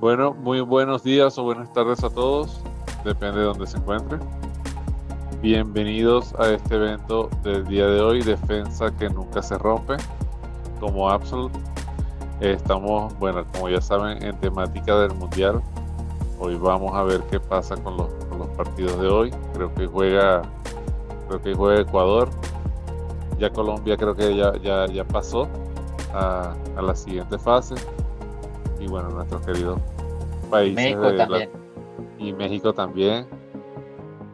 Bueno, muy buenos días o buenas tardes a todos, depende de donde se encuentren. Bienvenidos a este evento del día de hoy, Defensa que nunca se rompe, como Absolute. Estamos, bueno, como ya saben, en temática del Mundial. Hoy vamos a ver qué pasa con los partidos de hoy. Creo que juega Ecuador. Ya Colombia creo que ya pasó a la siguiente fase. Y bueno, nuestros queridos Y países México también, y México también.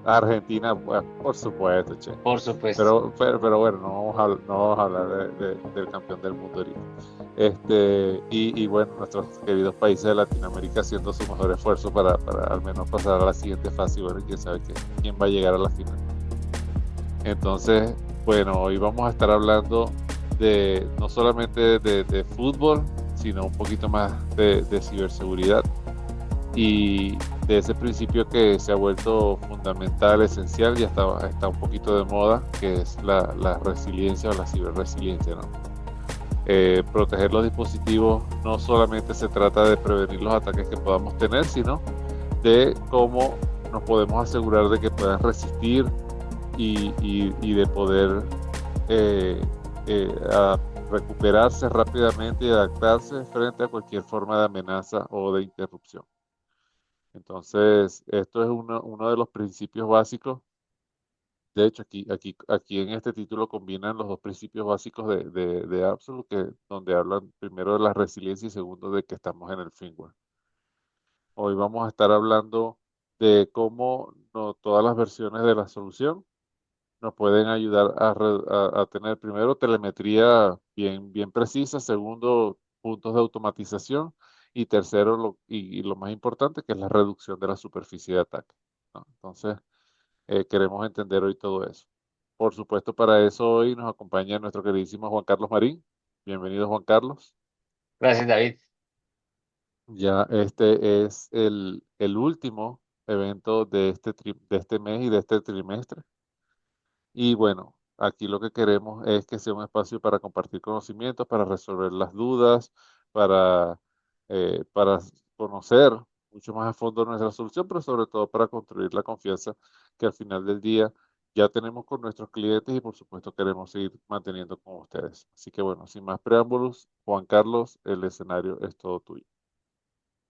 Argentina, pues, por supuesto, che. por supuesto. Pero bueno, no vamos a hablar del campeón del mundo ahorita. Y bueno, nuestros queridos países de Latinoamérica haciendo su mejor esfuerzo para al menos pasar a la siguiente fase y bueno, quién sabe quién va a llegar a la final. Entonces, bueno, hoy vamos a estar hablando no solamente de fútbol, sino un poquito más de ciberseguridad y de ese principio que se ha vuelto fundamental, esencial y está un poquito de moda, que es la resiliencia o la ciberresiliencia, ¿no? Proteger los dispositivos no solamente se trata de prevenir los ataques que podamos tener, sino de cómo nos podemos asegurar de que puedan resistir y de poder eh, recuperarse rápidamente y adaptarse frente a cualquier forma de amenaza o de interrupción. Entonces, esto es uno de los principios básicos. De hecho, aquí en este título combinan los dos principios básicos de Absolute, donde hablan primero de la resiliencia y segundo de que estamos en el firmware. Hoy vamos a estar hablando de cómo no todas las versiones de la solución nos pueden ayudar a tener primero telemetría bien precisa, segundo puntos de automatización y tercero y lo más importante que es la reducción de la superficie de ataque, ¿no? Entonces, queremos entender hoy todo eso. Por supuesto, para eso hoy nos acompaña nuestro queridísimo Juan Carlos Marín. Bienvenido, Juan Carlos. Gracias, David. Ya este es el último evento de este mes y de este trimestre. Y bueno, aquí lo que queremos es que sea un espacio para compartir conocimientos, para resolver las dudas, para, para conocer mucho más a fondo nuestra solución, pero sobre todo para construir la confianza que al final del día ya tenemos con nuestros clientes y por supuesto queremos seguir manteniendo con ustedes. Así que bueno, sin más preámbulos, Juan Carlos, el escenario es todo tuyo.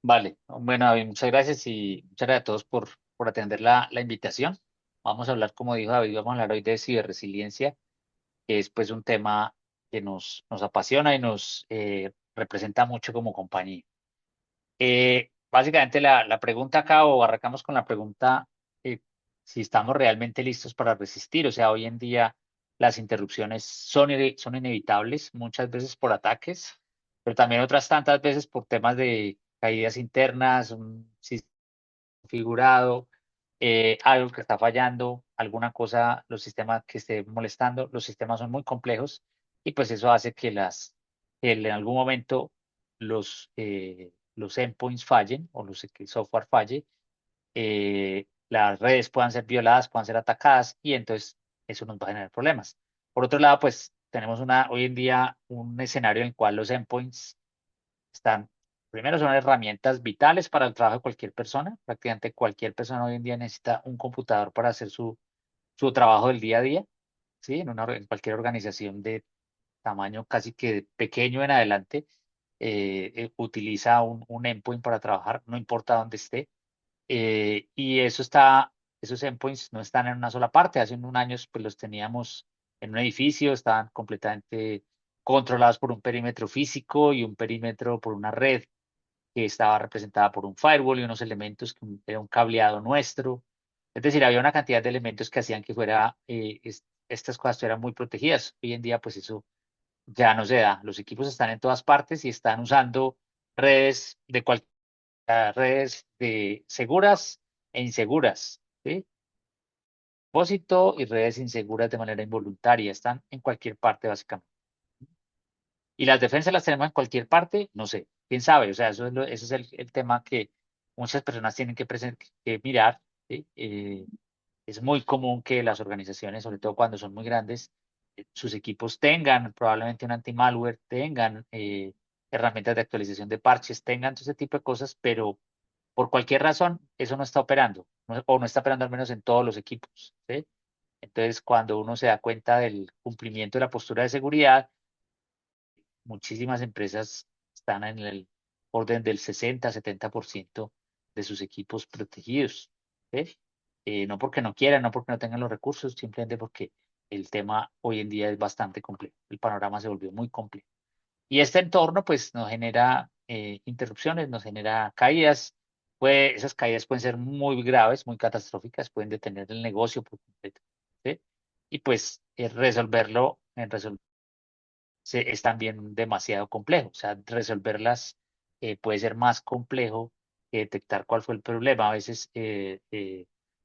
Vale, bueno, David, muchas gracias y muchas gracias a todos por atender la invitación. Vamos a hablar, como dijo David, vamos a hablar hoy de ciberresiliencia, que es pues un tema que nos apasiona y nos representa mucho como compañía. Básicamente la pregunta acá, o arrancamos con la pregunta, si estamos realmente listos para resistir. O sea, hoy en día las interrupciones son inevitables, muchas veces por ataques, pero también otras tantas veces por temas de caídas internas, un sistema configurado, algo que está fallando, alguna cosa, los sistemas que esté molestando. Los sistemas son muy complejos y pues eso hace que en algún momento los endpoints fallen o que el software falle, las redes puedan ser violadas, puedan ser atacadas y entonces eso nos va a generar problemas. Por otro lado, pues tenemos hoy en día un escenario en el cual los endpoints están, primero son herramientas vitales para el trabajo de cualquier persona. Prácticamente cualquier persona hoy en día necesita un computador para hacer su trabajo del día a día, ¿sí? En cualquier organización de tamaño casi que pequeño en adelante, utiliza un endpoint para trabajar, no importa dónde esté. Y esos endpoints no están en una sola parte. Hace unos años pues los teníamos en un edificio, estaban completamente controlados por un perímetro físico y un perímetro por una red que estaba representada por un firewall y unos elementos que era un cableado nuestro. Es decir, había una cantidad de elementos que hacían que estas cosas estuvieran muy protegidas. Hoy en día pues eso ya no se da. Los equipos están en todas partes y están usando redes redes seguras e inseguras, ¿sí? Propósito y redes inseguras de manera involuntaria, están en cualquier parte básicamente. Y las defensas las tenemos en cualquier parte, no sé, quién sabe, o sea, ese es el tema que muchas personas tienen que mirar, ¿sí? Es muy común que las organizaciones, sobre todo cuando son muy grandes, sus equipos tengan probablemente un anti-malware, tengan herramientas de actualización de parches, tengan todo ese tipo de cosas, pero por cualquier razón eso no está operando, o no está operando al menos en todos los equipos, ¿sí? Entonces, cuando uno se da cuenta del cumplimiento de la postura de seguridad, muchísimas empresas están en el orden del 60-70% de sus equipos protegidos, ¿sí? No porque no quieran, no porque no tengan los recursos, simplemente porque el tema hoy en día es bastante complejo. El panorama se volvió muy complejo. Y este entorno, pues, nos genera interrupciones, nos genera caídas. Esas caídas pueden ser muy graves, muy catastróficas, pueden detener el negocio por completo, ¿sí? Y pues resolver es también demasiado complejo. O sea, resolverlas puede ser más complejo que detectar cuál fue el problema. A veces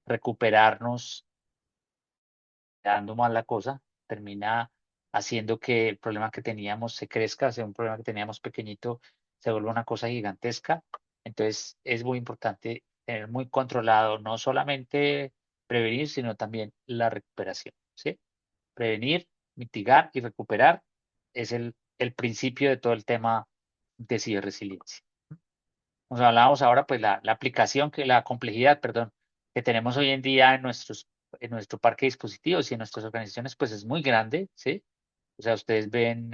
recuperarnos dando mal la cosa termina haciendo que el problema que teníamos se crezca, o sea, un problema que teníamos pequeñito se vuelve una cosa gigantesca. Entonces, es muy importante tener muy controlado no solamente prevenir, sino también la recuperación, ¿sí? Prevenir, mitigar y recuperar es el principio de todo el tema de ciberresiliencia. Nos hablábamos ahora, pues la complejidad, perdón, que tenemos hoy en día en nuestro parque de dispositivos y en nuestras organizaciones, pues es muy grande, ¿sí? O sea, ustedes ven,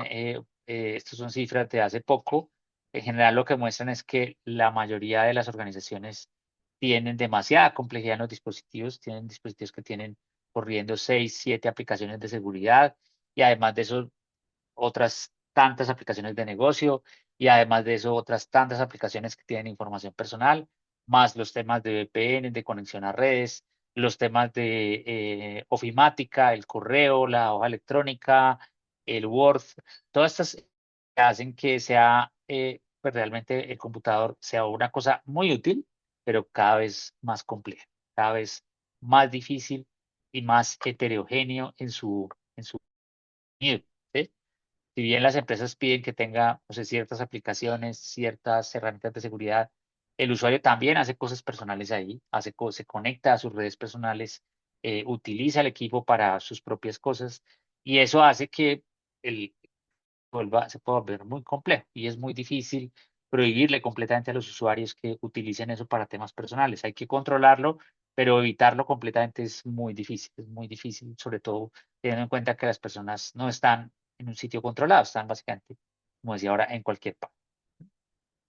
estas son cifras de hace poco. En general, lo que muestran es que la mayoría de las organizaciones tienen demasiada complejidad en los dispositivos, tienen dispositivos que tienen corriendo 6, 7 aplicaciones de seguridad y además de eso otras tantas aplicaciones de negocio y además de eso otras tantas aplicaciones que tienen información personal, más los temas de VPN, de conexión a redes, los temas de ofimática, el correo, la hoja electrónica, el Word, todas estas hacen que sea pues realmente el computador sea una cosa muy útil, pero cada vez más compleja, cada vez más difícil y más heterogéneo en su contenido, ¿sí? Si bien las empresas piden que tenga, no sé, ciertas aplicaciones, ciertas herramientas de seguridad, el usuario también hace cosas personales ahí, se conecta a sus redes personales, utiliza el equipo para sus propias cosas y eso hace que el se puede volver muy complejo y es muy difícil prohibirle completamente a los usuarios que utilicen eso para temas personales. Hay que controlarlo, pero evitarlo completamente es muy difícil, sobre todo teniendo en cuenta que las personas no están en un sitio controlado, están básicamente, como decía ahora, en cualquier parte.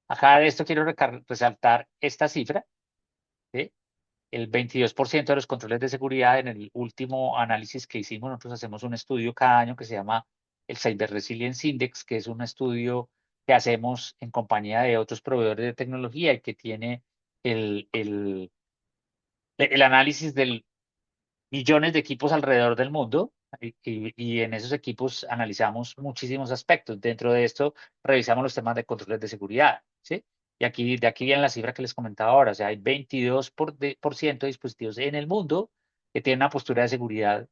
Acá de esto quiero resaltar esta cifra, ¿sí? El 22% de los controles de seguridad en el último análisis que hicimos, nosotros hacemos un estudio cada año que se llama el Cyber Resilience Index, que es un estudio que hacemos en compañía de otros proveedores de tecnología y que tiene el análisis de millones de equipos alrededor del mundo y en esos equipos analizamos muchísimos aspectos. Dentro de esto revisamos los temas de controles de seguridad, ¿sí? Y de aquí viene la cifra que les comentaba ahora, o sea, hay 22% de dispositivos en el mundo que tienen una postura de seguridad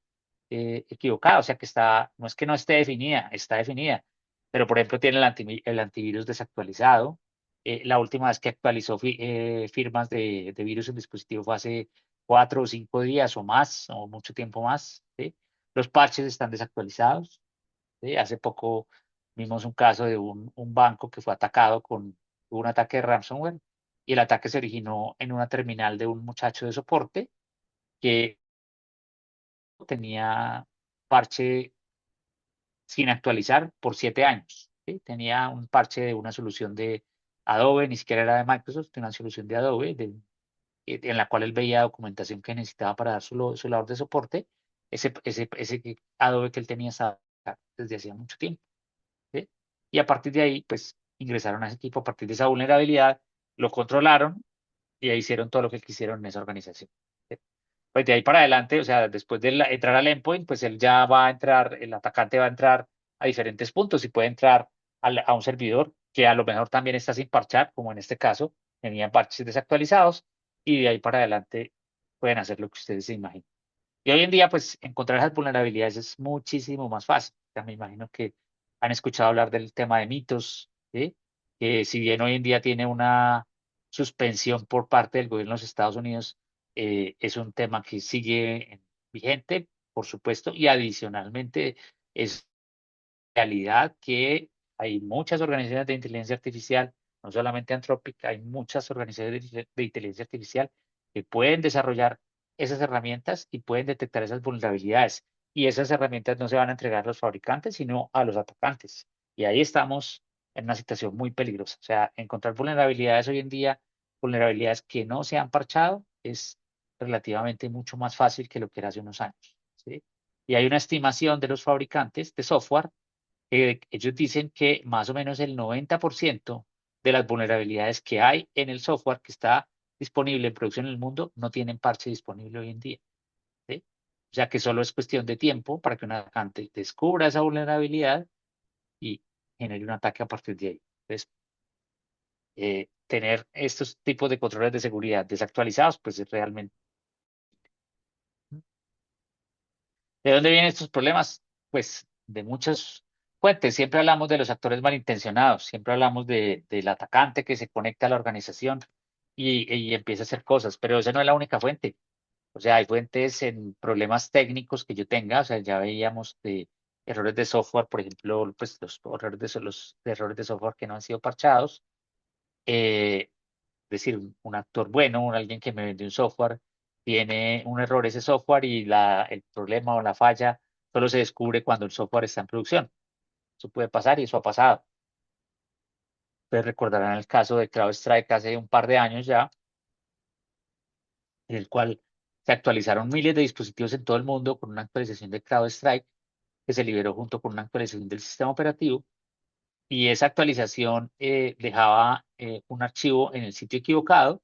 equivocada, o sea, no es que no esté definida, está definida, pero por ejemplo tiene el antivirus desactualizado. La última vez que actualizó firmas de virus en dispositivo fue hace 4 o 5 días o más, o mucho tiempo más, ¿sí? Los parches están desactualizados, ¿sí? Hace poco vimos un caso de un banco que fue atacado con un ataque de ransomware y el ataque se originó en una terminal de un muchacho de soporte que tenía parche sin actualizar por 7 años, ¿sí? Tenía un parche de una solución de Adobe, ni siquiera era de Microsoft, una solución de Adobe, en la cual él veía documentación que necesitaba para dar su labor de soporte. Ese Adobe que él tenía estaba desde hacía mucho tiempo, ¿sí? Y a partir de ahí, pues ingresaron a ese equipo a partir de esa vulnerabilidad, lo controlaron y ahí hicieron todo lo que quisieron en esa organización, ¿sí? Pues de ahí para adelante, o sea, después de entrar al endpoint, pues él ya va a entrar, el atacante va a entrar a diferentes puntos y puede entrar a un servidor que a lo mejor también está sin parchar, como en este caso, tenían parches desactualizados y de ahí para adelante pueden hacer lo que ustedes se imaginen. Y hoy en día, pues encontrar esas vulnerabilidades es muchísimo más fácil. Ya me imagino que han escuchado hablar del tema de mitos, ¿sí? Que si bien hoy en día tiene una suspensión por parte del gobierno de los Estados Unidos, es un tema que sigue vigente, por supuesto, y adicionalmente es realidad que Hay muchas organizaciones de inteligencia artificial, no solamente Anthropic, hay muchas organizaciones de inteligencia artificial que pueden desarrollar esas herramientas y pueden detectar esas vulnerabilidades. Y esas herramientas no se van a entregar a los fabricantes, sino a los atacantes. Y ahí estamos en una situación muy peligrosa. O sea, encontrar vulnerabilidades hoy en día, vulnerabilidades que no se han parchado, es relativamente mucho más fácil que lo que era hace unos años. ¿Sí? Y hay una estimación de los fabricantes de software que ellos dicen que más o menos el 90% de las vulnerabilidades que hay en el software que está disponible en producción en el mundo no tienen parche disponible hoy en día. ¿Sí? O sea que solo es cuestión de tiempo para que un atacante descubra esa vulnerabilidad y genere un ataque a partir de ahí. Entonces, tener estos tipos de controles de seguridad desactualizados, pues es realmente. ¿De dónde vienen estos problemas? Pues de muchas fuentes. Siempre hablamos de los actores malintencionados, siempre hablamos del atacante que se conecta a la organización y empieza a hacer cosas, pero esa no es la única fuente. O sea, hay fuentes en problemas técnicos que yo tenga, o sea, ya veíamos de errores de software, por ejemplo, pues los errores de software que no han sido parchados. Es decir, un actor bueno, alguien que me vende un software, tiene un error ese software y el problema o la falla solo se descubre cuando el software está en producción. Eso puede pasar y eso ha pasado. Ustedes recordarán el caso de CrowdStrike hace un par de años ya, en el cual se actualizaron miles de dispositivos en todo el mundo con una actualización de CrowdStrike que se liberó junto con una actualización del sistema operativo y esa actualización dejaba un archivo en el sitio equivocado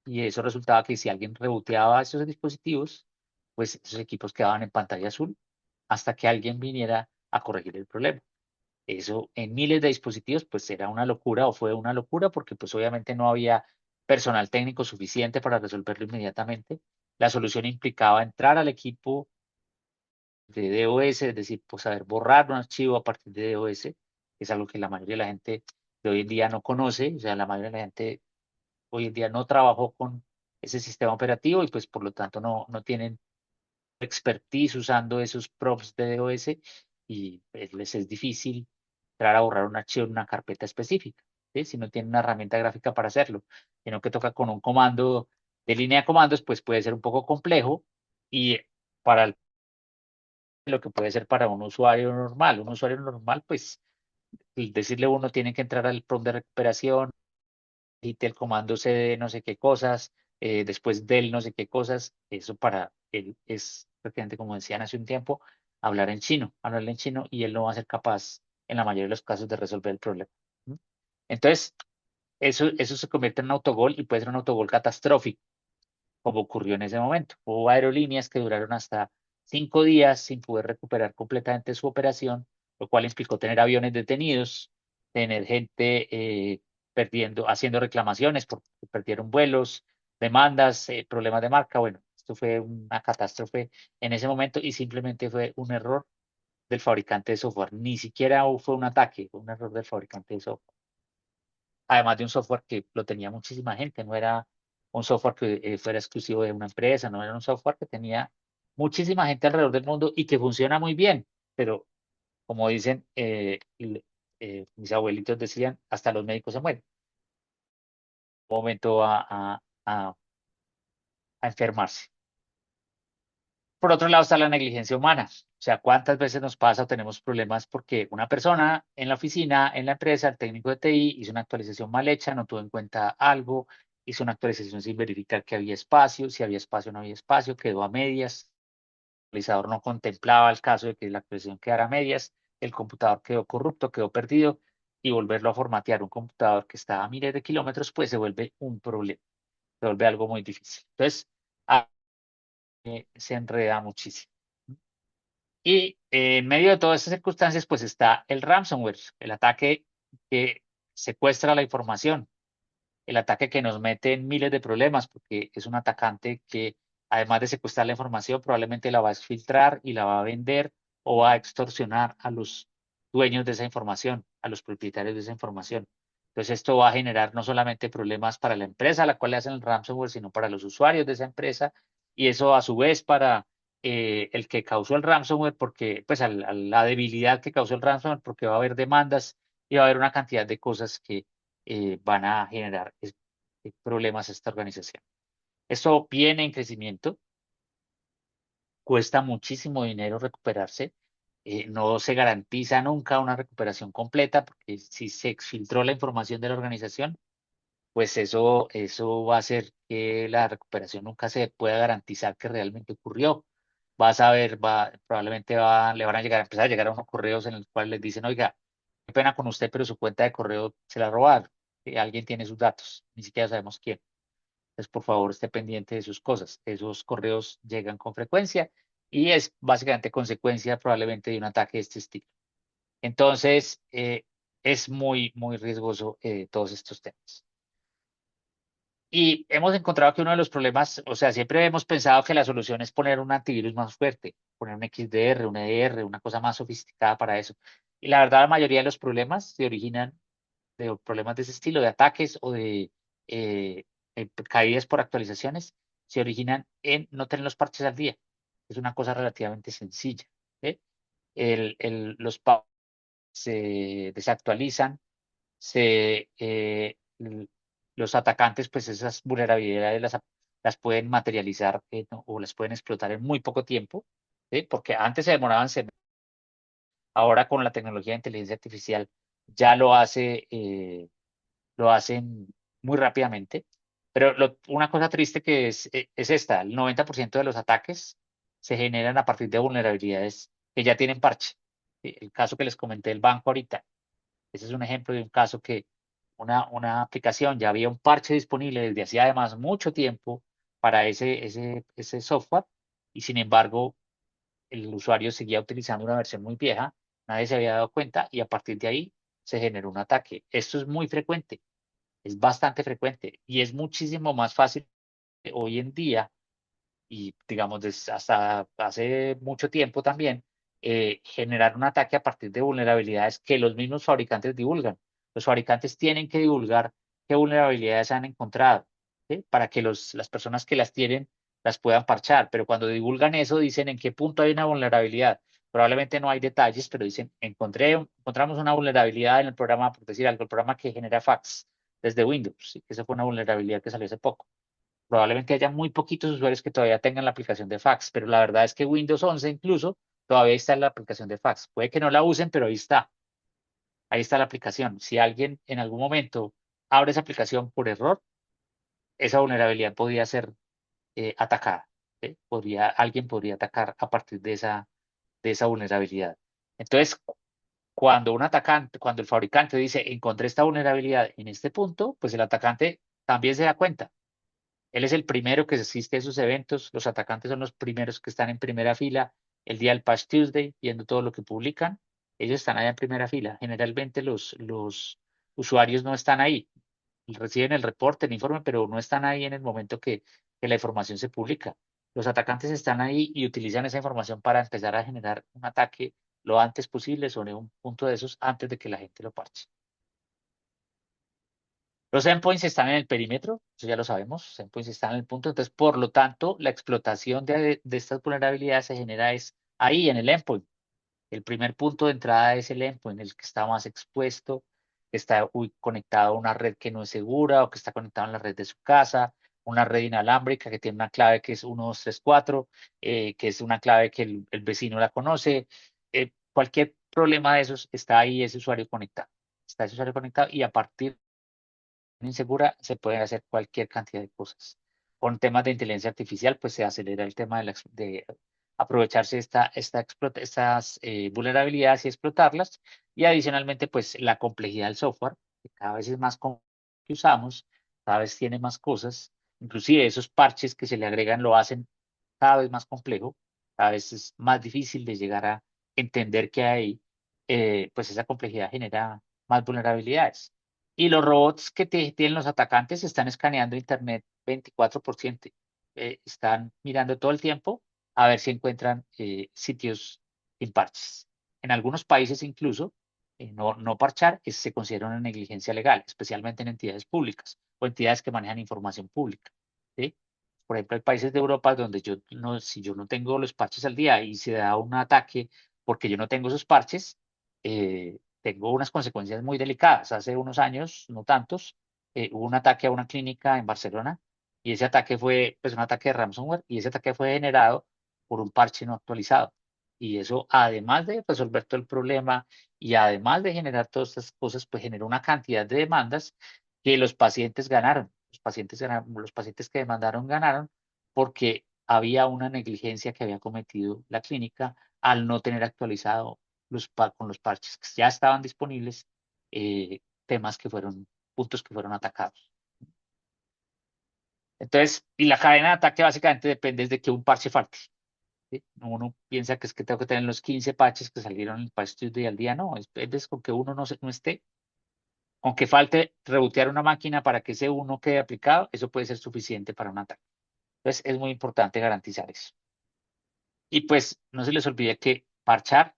y eso resultaba que si alguien reboteaba esos dispositivos, pues esos equipos quedaban en pantalla azul hasta que alguien viniera a corregir el problema. Eso en miles de dispositivos, pues era una locura o fue una locura porque pues obviamente no había personal técnico suficiente para resolverlo inmediatamente. La solución implicaba entrar al equipo de DOS, es decir, pues saber borrar un archivo a partir de DOS, que es algo que la mayoría de la gente de hoy en día no conoce, o sea, la mayoría de la gente hoy en día no trabajó con ese sistema operativo y pues por lo tanto no tienen expertise usando esos prompts de DOS y pues, les es difícil entrar a borrar un archivo en una carpeta específica, ¿sí? Si no tienen una herramienta gráfica para hacerlo, sino que toca con un comando de línea de comandos, pues puede ser un poco complejo y para lo que puede ser para un usuario normal. Un usuario normal, pues decirle uno tiene que entrar al prompt de recuperación, y el comando cd no sé qué cosas, después del no sé qué cosas, eso para él es prácticamente como decían hace un tiempo, hablarle en chino y él no va a ser capaz en la mayoría de los casos de resolver el problema. ¿Mm? Entonces, eso se convierte en un autogol y puede ser un autogol catastrófico, como ocurrió en ese momento. Hubo aerolíneas que duraron hasta 5 días sin poder recuperar completamente su operación, lo cual implicó tener aviones detenidos, tener gente haciendo reclamaciones porque perdieron vuelos, demandas, problemas de marca. Bueno, esto fue una catástrofe en ese momento y simplemente fue un error del fabricante de software. Ni siquiera fue un ataque, fue un error del fabricante de software. Además de un software que lo tenía muchísima gente, no era un software que fuera exclusivo de una empresa, no era un software que tenía muchísima gente alrededor del mundo y que funciona muy bien, pero como dicen, mis abuelitos decían, hasta los médicos se mueren, un momento a enfermarse. Por otro lado está la negligencia humana. O sea, ¿cuántas veces nos pasa o tenemos problemas porque una persona en la oficina, en la empresa, el técnico de TI hizo una actualización mal hecha, no tuvo en cuenta algo, hizo una actualización sin verificar que había espacio, si había espacio o no había espacio, quedó a medias, el actualizador no contemplaba el caso de que la actualización quedara a medias, el computador quedó corrupto, quedó perdido y volverlo a formatear un computador que está a miles de kilómetros, pues se vuelve un problema, se vuelve algo muy difícil. Entonces, se enreda muchísimo. Y en medio de todas esas circunstancias, pues está el ransomware, el ataque que secuestra la información, el ataque que nos mete en miles de problemas, porque es un atacante que, además de secuestrar la información, probablemente la va a exfiltrar y la va a vender o va a extorsionar a los dueños de esa información, a los propietarios de esa información. Entonces, esto va a generar no solamente problemas para la empresa a la cual le hacen el ransomware, sino para los usuarios de esa empresa, y eso a su vez para el que causó el ransomware, porque, pues, a la debilidad que causó el ransomware, porque va a haber demandas y va a haber una cantidad de cosas que van a generar problemas a esta organización. Esto viene en crecimiento, cuesta muchísimo dinero recuperarse, no se garantiza nunca una recuperación completa, porque si se exfiltró la información de la organización, pues eso va a hacer que la recuperación nunca se pueda garantizar que realmente ocurrió. Vas a ver, probablemente le van a empezar a llegar a unos correos en los cuales les dicen, oiga, qué pena con usted, pero su cuenta de correo se la robaron. Alguien tiene sus datos, ni siquiera sabemos quién. Entonces, por favor, esté pendiente de sus cosas. Esos correos llegan con frecuencia y es básicamente consecuencia probablemente de un ataque de este estilo. Entonces, es muy, muy riesgoso todos estos temas. Y hemos encontrado que uno de los problemas, o sea, siempre hemos pensado que la solución es poner un antivirus más fuerte, poner un XDR, un EDR, una cosa más sofisticada para eso. Y la verdad, la mayoría de los problemas se originan de problemas de ese estilo, de ataques o de eh, caídas por actualizaciones, se originan en no tener los parches al día. Es una cosa relativamente sencilla. ¿Sí? Los parches se desactualizan, los atacantes, pues esas vulnerabilidades las pueden materializar ¿no? o las pueden explotar en muy poco tiempo, ¿sí? Porque antes se demoraban semanas, ahora con la tecnología de inteligencia artificial ya lo hacen muy rápidamente. Pero una cosa triste que es esta, el 90% de los ataques se generan a partir de vulnerabilidades que ya tienen parche. ¿Sí? El caso que les comenté del banco ahorita, ese es un ejemplo de un caso que una aplicación ya había un parche disponible desde hacía además mucho tiempo para ese software y sin embargo el usuario seguía utilizando una versión muy vieja, nadie se había dado cuenta y a partir de ahí se generó un ataque. Esto es muy frecuente, es bastante frecuente y es muchísimo más fácil hoy en día y digamos hasta hace mucho tiempo también, generar un ataque a partir de vulnerabilidades que los mismos fabricantes divulgan. Los fabricantes tienen que divulgar qué vulnerabilidades han encontrado, ¿sí? Para que las personas que las tienen las puedan parchar, pero cuando divulgan eso dicen en qué punto hay una vulnerabilidad. Probablemente no hay detalles, pero dicen, encontramos una vulnerabilidad en el programa, por decir algo, el programa que genera fax desde Windows. ¿Sí? Esa fue una vulnerabilidad que salió hace poco. Probablemente haya muy poquitos usuarios que todavía tengan la aplicación de fax, pero la verdad es que Windows 11 incluso todavía está en la aplicación de fax. Puede que no la usen, pero ahí está la aplicación. Si alguien en algún momento abre esa aplicación por error, esa vulnerabilidad podría ser atacada. ¿Sí? Alguien podría atacar a partir de esa vulnerabilidad. Entonces, cuando el fabricante dice, encontré esta vulnerabilidad en este punto, pues el atacante también se da cuenta. Él es el primero que asiste a esos eventos. Los atacantes son los primeros que están en primera fila el día del Patch Tuesday, viendo todo lo que publican. Ellos están allá en primera fila. Generalmente los usuarios no están ahí. Reciben el reporte, el informe, pero no están ahí en el momento que la información se publica. Los atacantes están ahí y utilizan esa información para empezar a generar un ataque lo antes posible sobre un punto de esos antes de que la gente lo parche. Los endpoints están en el perímetro, eso ya lo sabemos, los endpoints están en el punto, entonces por lo tanto la explotación de estas vulnerabilidades se genera es ahí en el endpoint. El primer punto de entrada es el endpoint, el que está más expuesto, que está conectado a una red que no es segura o que está conectado a la red de su casa, una red inalámbrica que tiene una clave que es 1234, que es una clave que el vecino la conoce. Cualquier problema de esos está ahí ese usuario conectado. Está ese usuario conectado y a partir insegura, se pueden hacer cualquier cantidad de cosas. Con temas de inteligencia artificial, pues se acelera el tema de aprovecharse estas vulnerabilidades y explotarlas. Y adicionalmente, pues la complejidad del software, que cada vez es más complejo que usamos, cada vez tiene más cosas. Inclusive esos parches que se le agregan lo hacen cada vez más complejo, cada vez es más difícil de llegar a entender qué hay, pues esa complejidad genera más vulnerabilidades. Y los robots que tienen los atacantes están escaneando Internet 24%. Están mirando todo el tiempo a ver si encuentran sitios sin parches. En algunos países incluso, no parchar se considera una negligencia legal, especialmente en entidades públicas o entidades que manejan información pública. ¿Sí? Por ejemplo, hay países de Europa donde si yo no tengo los parches al día y se da un ataque porque yo no tengo esos parches, tengo unas consecuencias muy delicadas. Hace unos años, no tantos, hubo un ataque a una clínica en Barcelona y ese ataque fue pues un ataque de ransomware y ese ataque fue generado por un parche no actualizado. Y eso, además de resolver todo el problema y además de generar todas estas cosas, pues generó una cantidad de demandas que los pacientes ganaron. Los pacientes que demandaron ganaron porque había una negligencia que había cometido la clínica al no tener actualizado con los parches que ya estaban disponibles, temas que fueron, puntos que fueron atacados. Entonces, y la cadena de ataque básicamente depende de que un parche falte. ¿Sí? Uno piensa que es que tengo que tener los 15 parches que salieron en el Patch Tuesday al día, no, es con que uno no esté, aunque falte rebotear una máquina para que ese uno quede aplicado, eso puede ser suficiente para un ataque. Entonces, es muy importante garantizar eso. Y pues, no se les olvide que parchar,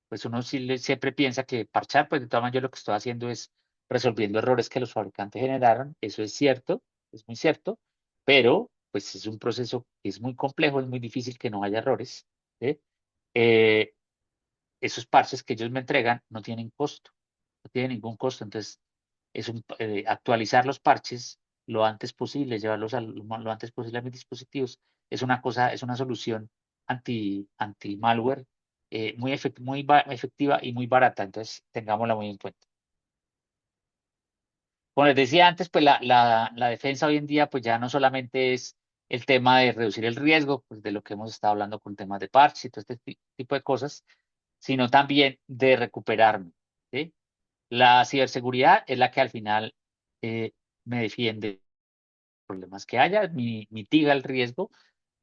pues uno siempre piensa que parchar, pues de todas maneras yo lo que estoy haciendo es resolviendo errores que los fabricantes generaron, eso es cierto, es muy cierto, pero pues es un proceso que es muy complejo, es muy difícil que no haya errores. ¿Sí? Eh, Esos parches que ellos me entregan no tienen costo, no tienen ningún costo, entonces actualizar los parches lo antes posible, llevarlos lo antes posible a mis dispositivos, es una solución anti-malware muy efectiva y muy barata, entonces tengámosla muy en cuenta. Como les decía antes, pues la defensa hoy en día pues ya no solamente es el tema de reducir el riesgo, pues de lo que hemos estado hablando con temas de parches y todo este tipo de cosas, sino también de recuperarme. ¿Sí? La ciberseguridad es la que al final eh, me defiende de problemas que haya, mitiga el riesgo,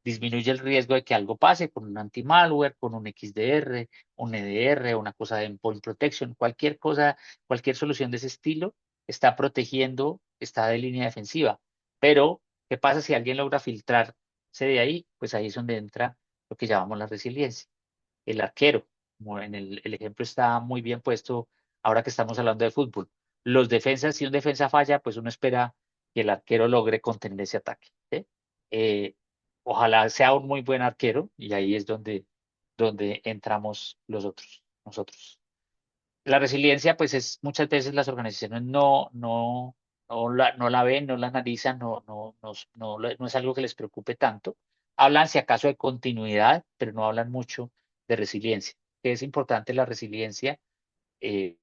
disminuye el riesgo de que algo pase con un anti-malware, con un XDR, un EDR, una cosa de endpoint protection, cualquier cosa, cualquier solución de ese estilo está protegiendo, está de línea defensiva. Pero, ¿qué pasa si alguien logra filtrarse de ahí? Pues ahí es donde entra lo que llamamos la resiliencia. El arquero, como en el ejemplo está muy bien puesto ahora que estamos hablando de fútbol. Los defensas, si un defensa falla, pues uno espera que el arquero logre contener ese ataque. ¿Sí? Eh, Ojalá sea un muy buen arquero y ahí es donde entramos nosotros. La resiliencia, pues es muchas veces las organizaciones no la ven, no la analizan, no es algo que les preocupe tanto. Hablan si acaso de continuidad, pero no hablan mucho de resiliencia. Que es importante la resiliencia, eh,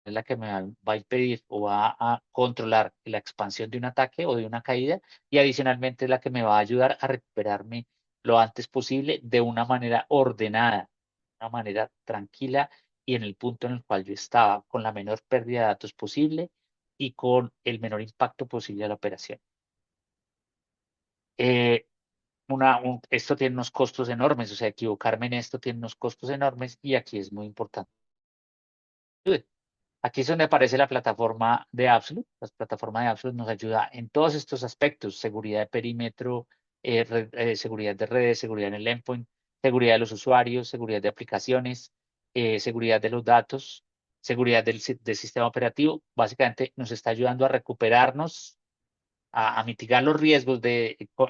es la que me va a impedir o va a controlar la expansión de un ataque o de una caída y adicionalmente es la que me va a ayudar a recuperarme lo antes posible de una manera ordenada, una manera tranquila y en el punto en el cual yo estaba, con la menor pérdida de datos posible y con el menor impacto posible a la operación. Eh, Esto tiene unos costos enormes, o sea, equivocarme en esto tiene unos costos enormes y aquí es muy importante. Aquí es donde aparece la plataforma de Absolute. La plataforma de Absolute nos ayuda en todos estos aspectos: seguridad de perímetro, seguridad de redes, seguridad en el endpoint, seguridad de los usuarios, seguridad de aplicaciones, seguridad de los datos, seguridad del sistema operativo. Básicamente nos está ayudando a recuperarnos, a mitigar los riesgos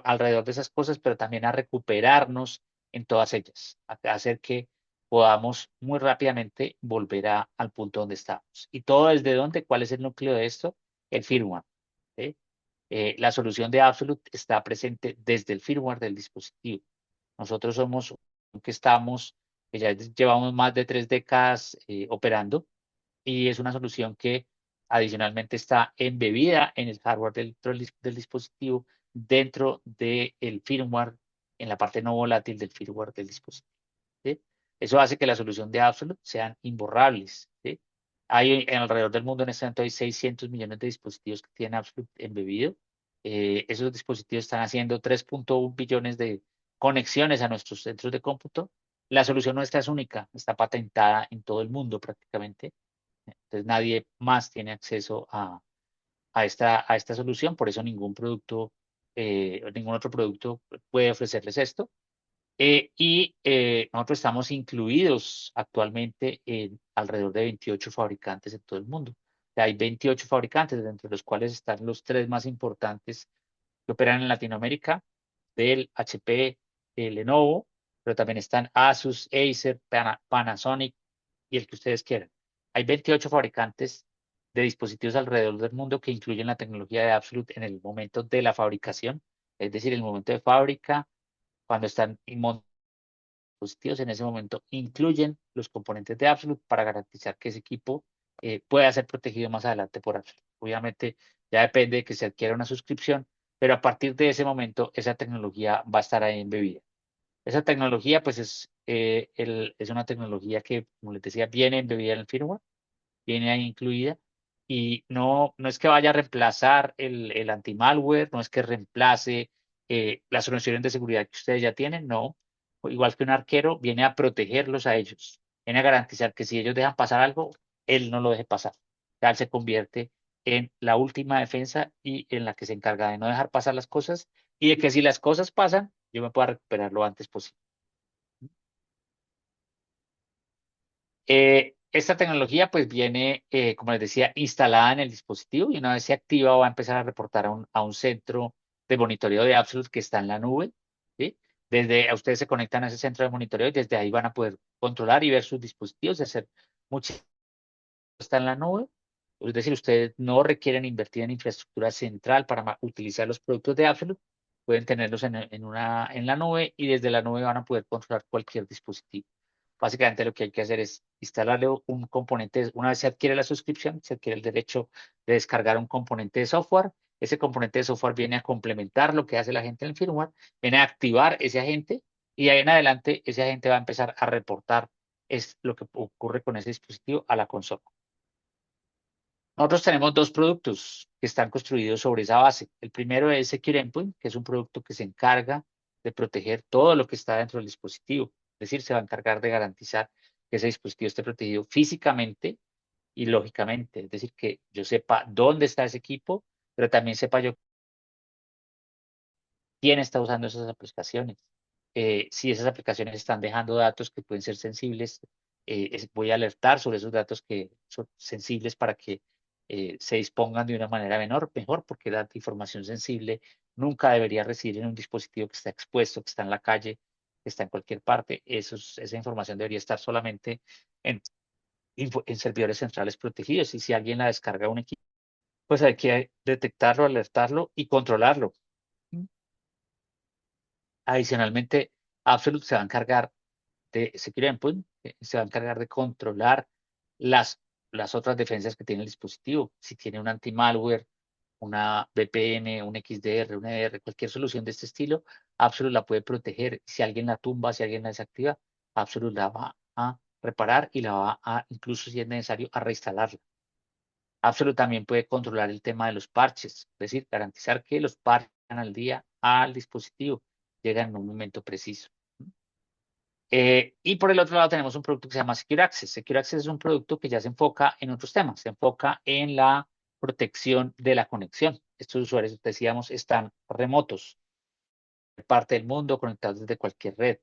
alrededor de esas cosas, pero también a recuperarnos en todas ellas, a hacer que podamos muy rápidamente volver al punto donde estamos. ¿Y todo desde dónde? ¿Cuál es el núcleo de esto? El firmware. ¿Sí? La solución de Absolute está presente desde el firmware del dispositivo. Nosotros somos que estamos, que ya llevamos más de 3 décadas operando y es una solución que adicionalmente está embebida en el hardware del dispositivo dentro del firmware, en la parte no volátil del firmware del dispositivo. ¿Sí? Eso hace que la solución de Absolute sean imborrables. ¿Sí? Hay alrededor del mundo en este momento hay 600 millones de dispositivos que tienen Absolute embebido. Esos dispositivos están haciendo 3.1 billones de conexiones a nuestros centros de cómputo. La solución nuestra es única, está patentada en todo el mundo prácticamente. Entonces nadie más tiene acceso a esta solución, por eso ningún otro producto puede ofrecerles esto. Nosotros estamos incluidos actualmente en alrededor de 28 fabricantes en todo el mundo. O sea, hay 28 fabricantes, entre los cuales están los 3 más importantes que operan en Latinoamérica: Dell, HP, Lenovo, pero también están Asus, Acer, Panasonic y el que ustedes quieran. hay 28 fabricantes de dispositivos alrededor del mundo que incluyen la tecnología de Absolute en el momento de la fabricación, es decir, el momento de fábrica, cuando están montando dispositivos, en ese momento incluyen los componentes de Absolute para garantizar que ese equipo pueda ser protegido más adelante por Absolute. Obviamente, ya depende de que se adquiera una suscripción, pero a partir de ese momento, esa tecnología va a estar ahí embebida. Esa tecnología, pues, es una tecnología que, como les decía, viene embebida en el firmware, viene ahí incluida, y no es que vaya a reemplazar el anti-malware, no es que reemplace las soluciones de seguridad que ustedes ya tienen, no. Igual que un arquero, viene a protegerlos a ellos, viene a garantizar que si ellos dejan pasar algo, él no lo deje pasar. Ya él se convierte en la última defensa y en la que se encarga de no dejar pasar las cosas y de que si las cosas pasan, yo me pueda recuperar lo antes posible. Esta tecnología pues viene, como les decía, instalada en el dispositivo y una vez se activa va a empezar a reportar a un centro de monitoreo de Absolute que está en la nube, ¿sí? Ustedes se conectan a ese centro de monitoreo y desde ahí van a poder controlar y ver sus dispositivos y hacer mucho. Está en la nube, es decir, ustedes no requieren invertir en infraestructura central para utilizar los productos de Absolute, pueden tenerlos en la nube y desde la nube van a poder controlar cualquier dispositivo. Básicamente lo que hay que hacer es instalarle un componente, una vez se adquiere la suscripción, se adquiere el derecho de descargar un componente de software. Ese componente de software viene a complementar lo que hace la gente en el firmware, viene a activar ese agente y de ahí en adelante ese agente va a empezar a reportar lo que ocurre con ese dispositivo a la consola. Nosotros tenemos dos productos que están construidos sobre esa base. El primero es Secure Endpoint, que es un producto que se encarga de proteger todo lo que está dentro del dispositivo. Es decir, se va a encargar de garantizar que ese dispositivo esté protegido físicamente y lógicamente. Es decir, que yo sepa dónde está ese equipo, pero también sepa yo quién está usando esas aplicaciones. Si esas aplicaciones están dejando datos que pueden ser sensibles, voy a alertar sobre esos datos que son sensibles para que se dispongan de una manera mejor, porque la información sensible nunca debería residir en un dispositivo que está expuesto, que está en la calle, que está en cualquier parte. Esa información debería estar solamente en, en servidores centrales protegidos. Y si alguien la descarga a un equipo, pues hay que detectarlo, alertarlo y controlarlo. Adicionalmente, Absolute se va a encargar de Secure Endpoint, se va a encargar de controlar las, las otras defensas que tiene el dispositivo. Si tiene un anti-malware, una VPN, un XDR, un EDR, cualquier solución de este estilo, Absolute la puede proteger. Si alguien la tumba, si alguien la desactiva, Absolute la va a reparar y la va a, incluso si es necesario, a reinstalarla. Absolute también puede controlar el tema de los parches, es decir, garantizar que los parches llegan al día al dispositivo, llegan en un momento preciso. Y por el otro lado tenemos un producto que se llama Secure Access. Secure Access es un producto que ya se enfoca en otros temas, se enfoca en la protección de la conexión. Estos usuarios, decíamos, están remotos, de parte del mundo, conectados desde cualquier red.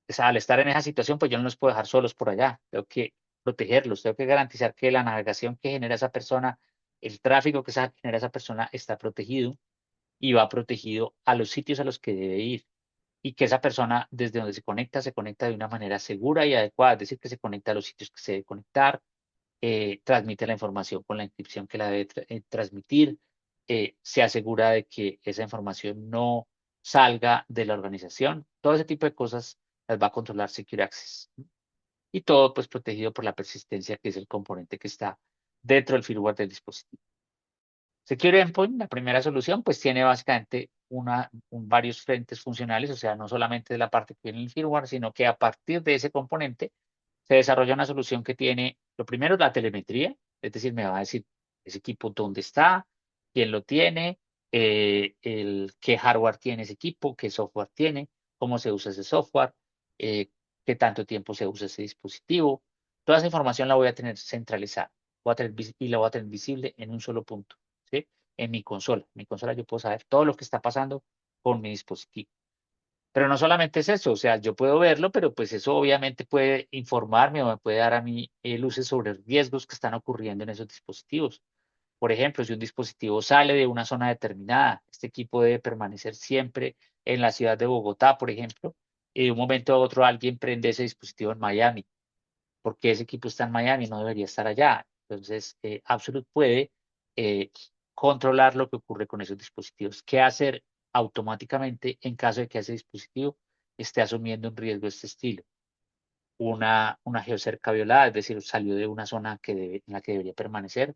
O sea, al estar en esa situación, pues yo no los puedo dejar solos por allá. Tengo que protegerlos, tengo que garantizar que la navegación que genera esa persona, el tráfico que genera esa persona está protegido y va protegido a los sitios a los que debe ir y que esa persona desde donde se conecta de una manera segura y adecuada, es decir, que se conecta a los sitios que se debe conectar, transmite la información con la encripción que la debe transmitir, se asegura de que esa información no salga de la organización, todo ese tipo de cosas las va a controlar Secure Access. Y todo pues protegido por la persistencia, que es el componente que está dentro del firmware del dispositivo. Secure Endpoint, la primera solución, pues tiene básicamente varios frentes funcionales, o sea, no solamente de la parte que viene en el firmware, sino que a partir de ese componente se desarrolla una solución que tiene, lo primero, la telemetría, es decir, me va a decir ese equipo dónde está, quién lo tiene, qué hardware tiene ese equipo, qué software tiene, cómo se usa ese software, qué tanto tiempo se usa ese dispositivo. Toda esa información la voy a tener centralizada y la voy a tener visible en un solo punto. ¿Sí? En mi consola. En mi consola yo puedo saber todo lo que está pasando con mi dispositivo. Pero no solamente es eso, o sea, yo puedo verlo, pero pues eso obviamente puede informarme o me puede dar a mí luces sobre riesgos que están ocurriendo en esos dispositivos. Por ejemplo, si un dispositivo sale de una zona determinada, este equipo debe permanecer siempre en la ciudad de Bogotá, por ejemplo, y de un momento a otro alguien prende ese dispositivo en Miami. porque ese equipo está en Miami, no debería estar allá. Entonces, Absolute puede eh, controlar lo que ocurre con esos dispositivos. ¿Qué hacer automáticamente en caso de que ese dispositivo esté asumiendo un riesgo de este estilo? Una geocerca violada, es decir, salió de una zona en la que debería permanecer.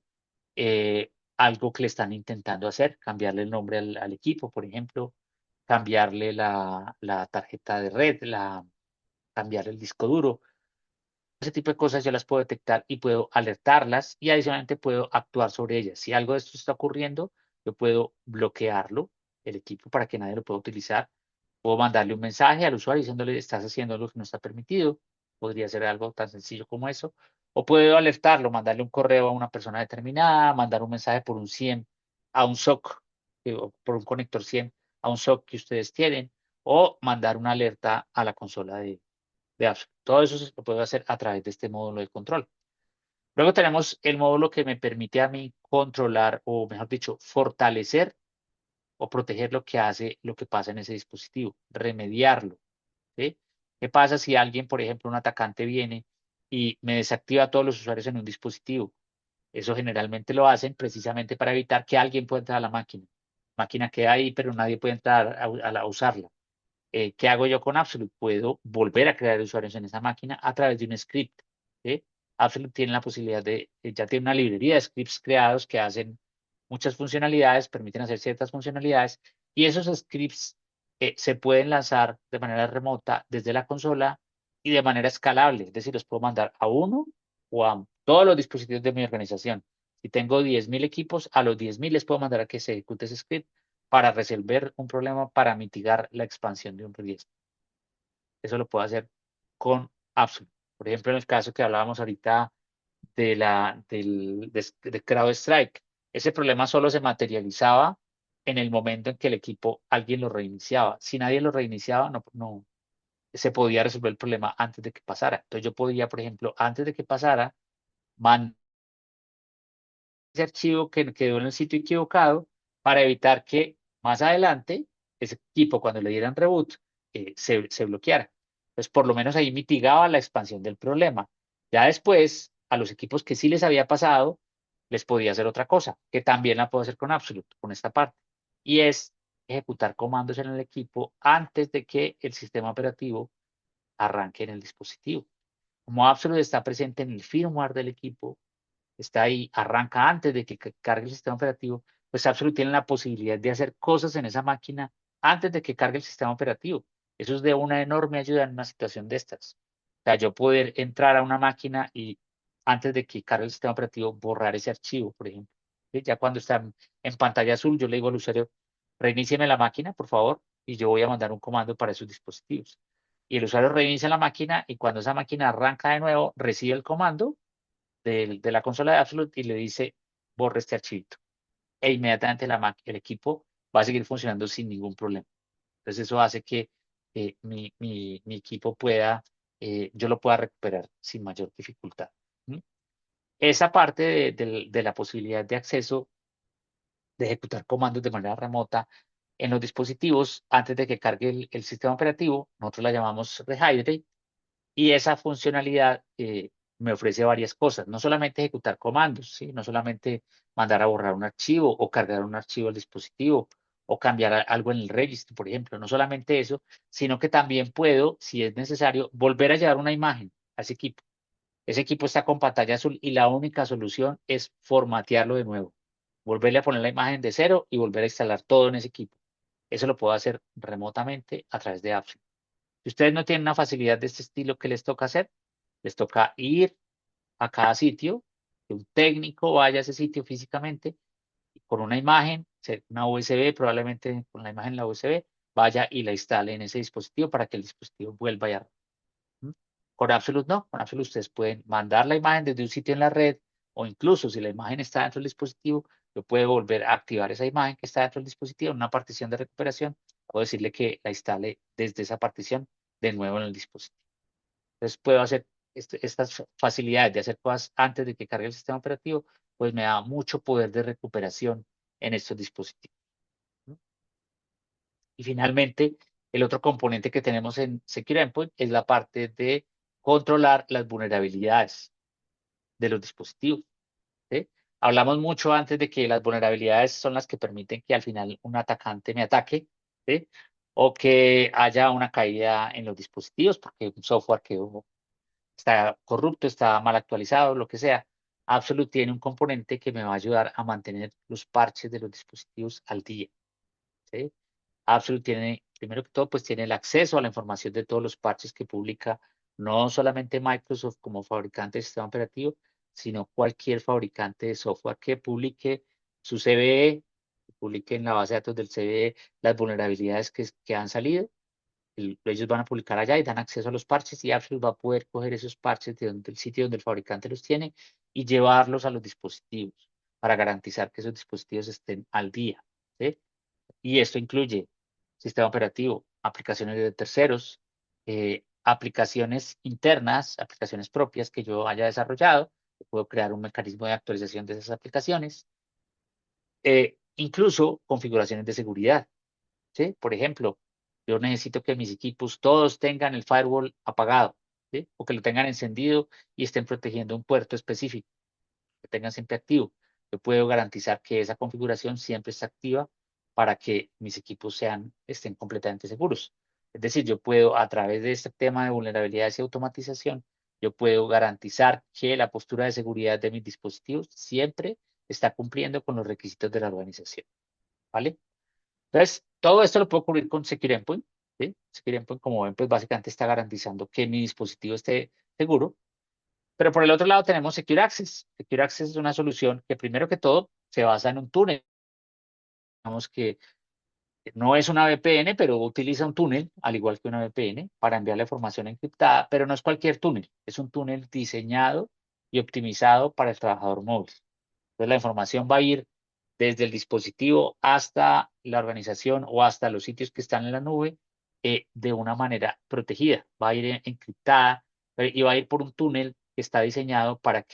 Algo que le están intentando hacer, cambiarle el nombre al equipo, por ejemplo, cambiarle la tarjeta de red, cambiarle el disco duro. Ese tipo de cosas yo las puedo detectar y puedo alertarlas y adicionalmente puedo actuar sobre ellas. Si algo de esto está ocurriendo, yo puedo bloquearlo, el equipo, para que nadie lo pueda utilizar. Puedo mandarle un mensaje al usuario diciéndole, estás haciendo algo que no está permitido. Podría ser algo tan sencillo como eso. O puedo alertarlo, mandarle un correo a una persona determinada, mandar un mensaje por un SIEM a un SOC, o por un conector SIEM a un SOC que ustedes tienen, o mandar una alerta a la consola de Absolute. Todo eso se lo puedo hacer a través de este módulo de control. Luego tenemos el módulo que me permite a mí controlar, o mejor dicho, fortalecer o proteger lo que hace, lo que pasa en ese dispositivo, remediarlo. ¿Sí? ¿Qué pasa si alguien, por ejemplo, un atacante viene y me desactiva a todos los usuarios en un dispositivo? Eso generalmente lo hacen precisamente para evitar que alguien pueda entrar a la máquina. La máquina queda ahí, pero nadie puede entrar a usarla. ¿Qué hago yo con Absolute? Puedo volver a crear usuarios en esa máquina a través de un script. ¿Sí? Absolute tiene la posibilidad ya tiene una librería de scripts creados que hacen muchas funcionalidades, permiten hacer ciertas funcionalidades, y esos scripts se pueden lanzar de manera remota desde la consola y de manera escalable, es decir, los puedo mandar a uno o a todos los dispositivos de mi organización. Si tengo 10.000 equipos, a los 10.000 les puedo mandar a que se ejecute ese script para resolver un problema, para mitigar la expansión de un riesgo. Eso lo puedo hacer con Absolute. Por ejemplo, en el caso que hablábamos ahorita de CrowdStrike, ese problema solo se materializaba en el momento en que el equipo, alguien lo reiniciaba. Si nadie lo reiniciaba, no se podía resolver el problema antes de que pasara. Entonces yo podía, por ejemplo, antes de que pasara, mandar ese archivo que quedó en el sitio equivocado para evitar que más adelante ese equipo, cuando le dieran reboot, se bloqueara. Entonces, por lo menos ahí mitigaba la expansión del problema. Ya después, a los equipos que sí les había pasado, les podía hacer otra cosa, que también la puedo hacer con Absolute, con esta parte, y es ejecutar comandos en el equipo antes de que el sistema operativo arranque en el dispositivo. Como Absolute está presente en el firmware del equipo, está ahí, arranca antes de que cargue el sistema operativo, pues Absolute tiene la posibilidad de hacer cosas en esa máquina antes de que cargue el sistema operativo. Eso es de una enorme ayuda en una situación de estas. O sea, yo poder entrar a una máquina y antes de que cargue el sistema operativo, borrar ese archivo, por ejemplo. ¿Sí? Ya cuando está en pantalla azul, yo le digo al usuario, reinícieme la máquina, por favor, y yo voy a mandar un comando para esos dispositivos. Y el usuario reinicia la máquina y cuando esa máquina arranca de nuevo, recibe el comando de la consola de Absolute y le dice, borre este archivito. E inmediatamente el equipo va a seguir funcionando sin ningún problema. Entonces eso hace que mi equipo yo lo pueda recuperar sin mayor dificultad. ¿Mm? Esa parte de la posibilidad de acceso, de ejecutar comandos de manera remota en los dispositivos antes de que cargue el sistema operativo, nosotros la llamamos Rehydrate. Y esa funcionalidad me ofrece varias cosas, no solamente ejecutar comandos, ¿sí? No solamente mandar a borrar un archivo o cargar un archivo al dispositivo o cambiar algo en el registro, por ejemplo, no solamente eso, sino que también puedo, si es necesario, volver a llevar una imagen a ese equipo. Ese equipo está con pantalla azul y la única solución es formatearlo de nuevo, volverle a poner la imagen de cero y volver a instalar todo en ese equipo. Eso lo puedo hacer remotamente a través de apps. Si ustedes no tienen una facilidad de este estilo, ¿qué les toca hacer? Les toca ir a cada sitio, que un técnico vaya a ese sitio físicamente y con una imagen, una USB, probablemente con la imagen en la USB, vaya y la instale en ese dispositivo para que el dispositivo vuelva a. ¿Mm? Con Absolute no, con Absolute ustedes pueden mandar la imagen desde un sitio en la red o incluso si la imagen está dentro del dispositivo, yo puedo volver a activar esa imagen que está dentro del dispositivo en una partición de recuperación o decirle que la instale desde esa partición de nuevo en el dispositivo. Entonces puedo hacer estas facilidades de hacer cosas antes de que cargue el sistema operativo, pues me da mucho poder de recuperación en estos dispositivos. ¿No? Y finalmente, el otro componente que tenemos en Secure Endpoint es la parte de controlar las vulnerabilidades de los dispositivos. ¿Sí? Hablamos mucho antes de que las vulnerabilidades son las que permiten que al final un atacante me ataque, ¿sí? O que haya una caída en los dispositivos porque un software que está corrupto, está mal actualizado, lo que sea. Absolute tiene un componente que me va a ayudar a mantener los parches de los dispositivos al día. ¿Sí? Absolute tiene, primero que todo, pues tiene el acceso a la información de todos los parches que publica no solamente Microsoft como fabricante de sistema operativo, sino cualquier fabricante de software que publique su CVE, que publique en la base de datos del CVE las vulnerabilidades que han salido. Ellos van a publicar allá y dan acceso a los parches y Absolute va a poder coger esos parches del sitio donde el fabricante los tiene y llevarlos a los dispositivos para garantizar que esos dispositivos estén al día. ¿Sí? Y esto incluye sistema operativo, aplicaciones de terceros, aplicaciones internas, aplicaciones propias que yo haya desarrollado. Puedo crear un mecanismo de actualización de esas aplicaciones. Incluso configuraciones de seguridad. ¿Sí? Por ejemplo, yo necesito que mis equipos todos tengan el firewall apagado, ¿sí? O que lo tengan encendido y estén protegiendo un puerto específico, que tengan siempre activo. Yo puedo garantizar que esa configuración siempre está activa para que mis equipos estén completamente seguros. Es decir, yo puedo, a través de este tema de vulnerabilidades y automatización, yo puedo garantizar que la postura de seguridad de mis dispositivos siempre está cumpliendo con los requisitos de la organización. ¿Vale? Entonces, todo esto lo puedo cubrir con Secure Endpoint. ¿Sí? Secure Endpoint, como ven, pues básicamente está garantizando que mi dispositivo esté seguro. Pero por el otro lado tenemos Secure Access. Secure Access es una solución que primero que todo se basa en un túnel. Digamos que no es una VPN, pero utiliza un túnel, al igual que una VPN, para enviar la información encriptada, pero no es cualquier túnel. Es un túnel diseñado y optimizado para el trabajador móvil. Entonces la información va a ir desde el dispositivo hasta la organización o hasta los sitios que están en la nube de una manera protegida. Va a ir encriptada y va a ir por un túnel que está diseñado para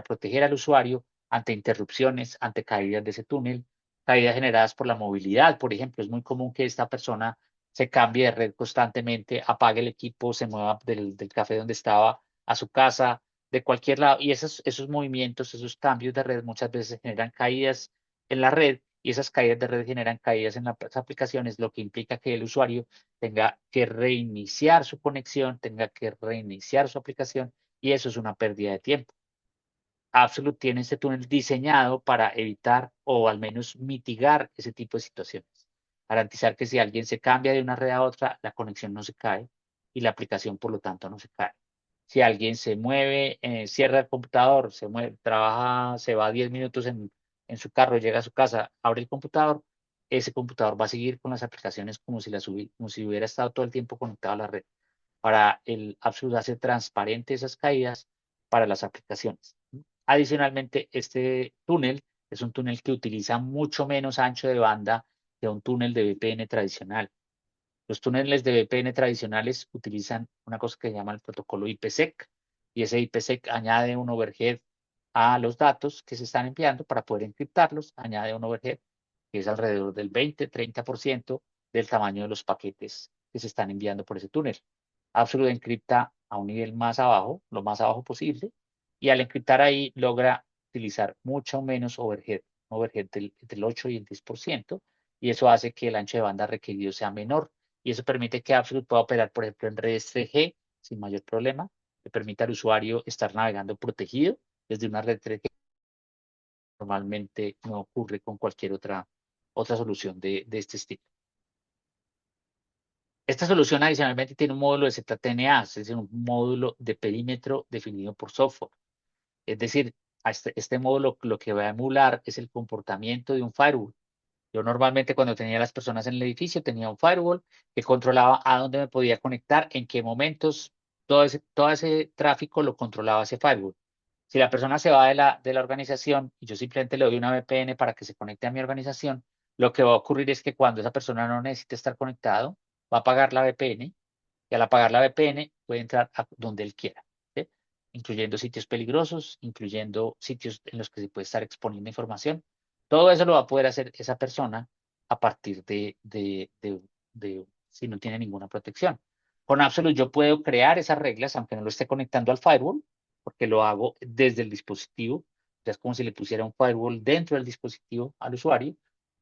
proteger al usuario ante interrupciones, ante caídas de ese túnel, caídas generadas por la movilidad. Por ejemplo, es muy común que esta persona se cambie de red constantemente, apague el equipo, se mueva del café donde estaba a su casa, de cualquier lado, y esos movimientos, esos cambios de red muchas veces generan caídas en la red y esas caídas de red generan caídas en las aplicaciones, lo que implica que el usuario tenga que reiniciar su conexión, tenga que reiniciar su aplicación y eso es una pérdida de tiempo. Absolute tiene este túnel diseñado para evitar o al menos mitigar ese tipo de situaciones. Garantizar que si alguien se cambia de una red a otra, la conexión no se cae y la aplicación, por lo tanto, no se cae. Si alguien se mueve, cierra el computador, se mueve, trabaja, se va 10 minutos en su carro, llega a su casa, abre el computador, ese computador va a seguir con las aplicaciones como si hubiera estado todo el tiempo conectado a la red. Para el Absolute hacer transparente esas caídas para las aplicaciones. Adicionalmente, este túnel es un túnel que utiliza mucho menos ancho de banda que un túnel de VPN tradicional. Los túneles de VPN tradicionales utilizan una cosa que se llama el protocolo IPsec y ese IPsec añade un overhead a los datos que se están enviando para poder encriptarlos, añade un overhead que es alrededor del 20-30% del tamaño de los paquetes que se están enviando por ese túnel. Absolute encripta a un nivel más abajo, lo más abajo posible, y al encriptar ahí logra utilizar mucho menos overhead, overhead entre el 8 y el 10%, y eso hace que el ancho de banda requerido sea menor, y eso permite que Absolute pueda operar, por ejemplo, en redes 3G sin mayor problema, le permite al usuario estar navegando protegido desde una red 3G que normalmente no ocurre con cualquier otra solución de este estilo. Esta solución adicionalmente tiene un módulo de ZTNA, es decir, un módulo de perímetro definido por software. Es decir, este módulo lo que va a emular es el comportamiento de un firewall. Yo normalmente cuando tenía las personas en el edificio tenía un firewall que controlaba a dónde me podía conectar, en qué momentos, todo ese tráfico lo controlaba ese firewall. Si la persona se va de la organización y yo simplemente le doy una VPN para que se conecte a mi organización, lo que va a ocurrir es que cuando esa persona no necesite estar conectado, va a apagar la VPN y al apagar la VPN puede entrar a donde él quiera, ¿sí? Incluyendo sitios peligrosos, incluyendo sitios en los que se puede estar exponiendo información. Todo eso lo va a poder hacer esa persona a partir si no tiene ninguna protección. Con Absolute yo puedo crear esas reglas, aunque no lo esté conectando al firewall, porque lo hago desde el dispositivo. O sea, es como si le pusiera un firewall dentro del dispositivo al usuario.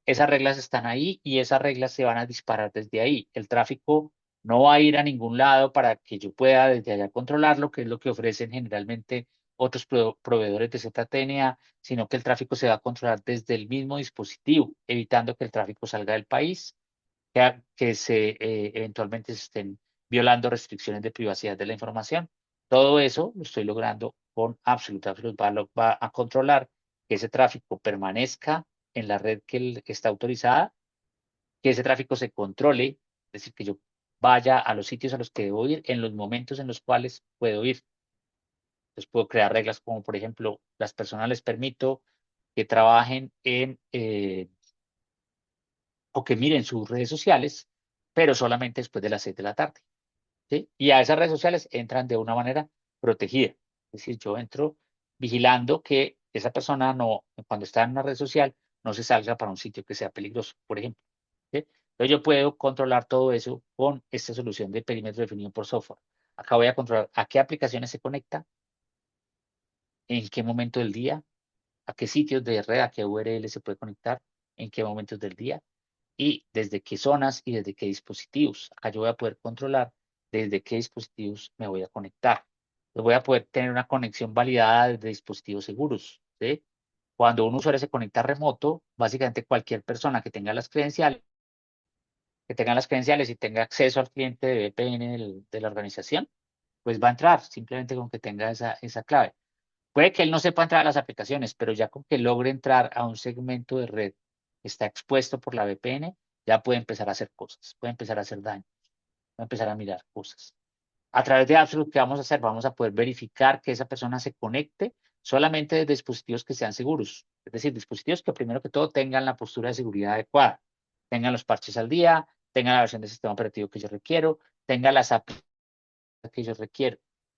Esas reglas están ahí y esas reglas se van a disparar desde ahí. El tráfico no va a ir a ningún lado para que yo pueda desde allá controlarlo, que es lo que ofrecen generalmente otros proveedores de ZTNA, sino que el tráfico se va a controlar desde el mismo dispositivo, evitando que el tráfico salga del país, que eventualmente se estén violando restricciones de privacidad de la información. Todo eso lo estoy logrando con Absolute. Absolute va a controlar que ese tráfico permanezca en la red que está autorizada, que ese tráfico se controle, es decir, que yo vaya a los sitios a los que debo ir en los momentos en los cuales puedo ir. Entonces puedo crear reglas como, por ejemplo, las personas les permito que trabajen o que miren sus redes sociales, pero solamente después de las 6 de la tarde. ¿Sí? Y a esas redes sociales entran de una manera protegida. Es decir, yo entro vigilando que esa persona no, cuando está en una red social, no se salga para un sitio que sea peligroso, por ejemplo. ¿Sí? Entonces yo puedo controlar todo eso con esta solución de perímetro definido por software. Acá voy a controlar a qué aplicaciones se conecta, en qué momento del día, a qué sitios de red, a qué URL se puede conectar, en qué momentos del día y desde qué zonas y desde qué dispositivos. Acá yo voy a poder controlar desde qué dispositivos me voy a conectar. Yo voy a poder tener una conexión validada desde dispositivos seguros. ¿Sí? Cuando un usuario se conecta remoto, básicamente cualquier persona que tenga las credenciales y tenga acceso al cliente de VPN de la organización, pues va a entrar simplemente con que tenga esa clave. Puede que él no sepa entrar a las aplicaciones, pero ya con que logre entrar a un segmento de red que está expuesto por la VPN, ya puede empezar a hacer cosas, puede empezar a hacer daño, puede empezar a mirar cosas. A través de Absolute, ¿qué vamos a hacer? Vamos a poder verificar que esa persona se conecte solamente de dispositivos que sean seguros. Es decir, dispositivos que primero que todo tengan la postura de seguridad adecuada, tengan los parches al día, tengan la versión del sistema operativo que yo requiero, tengan las APIs que yo requiero.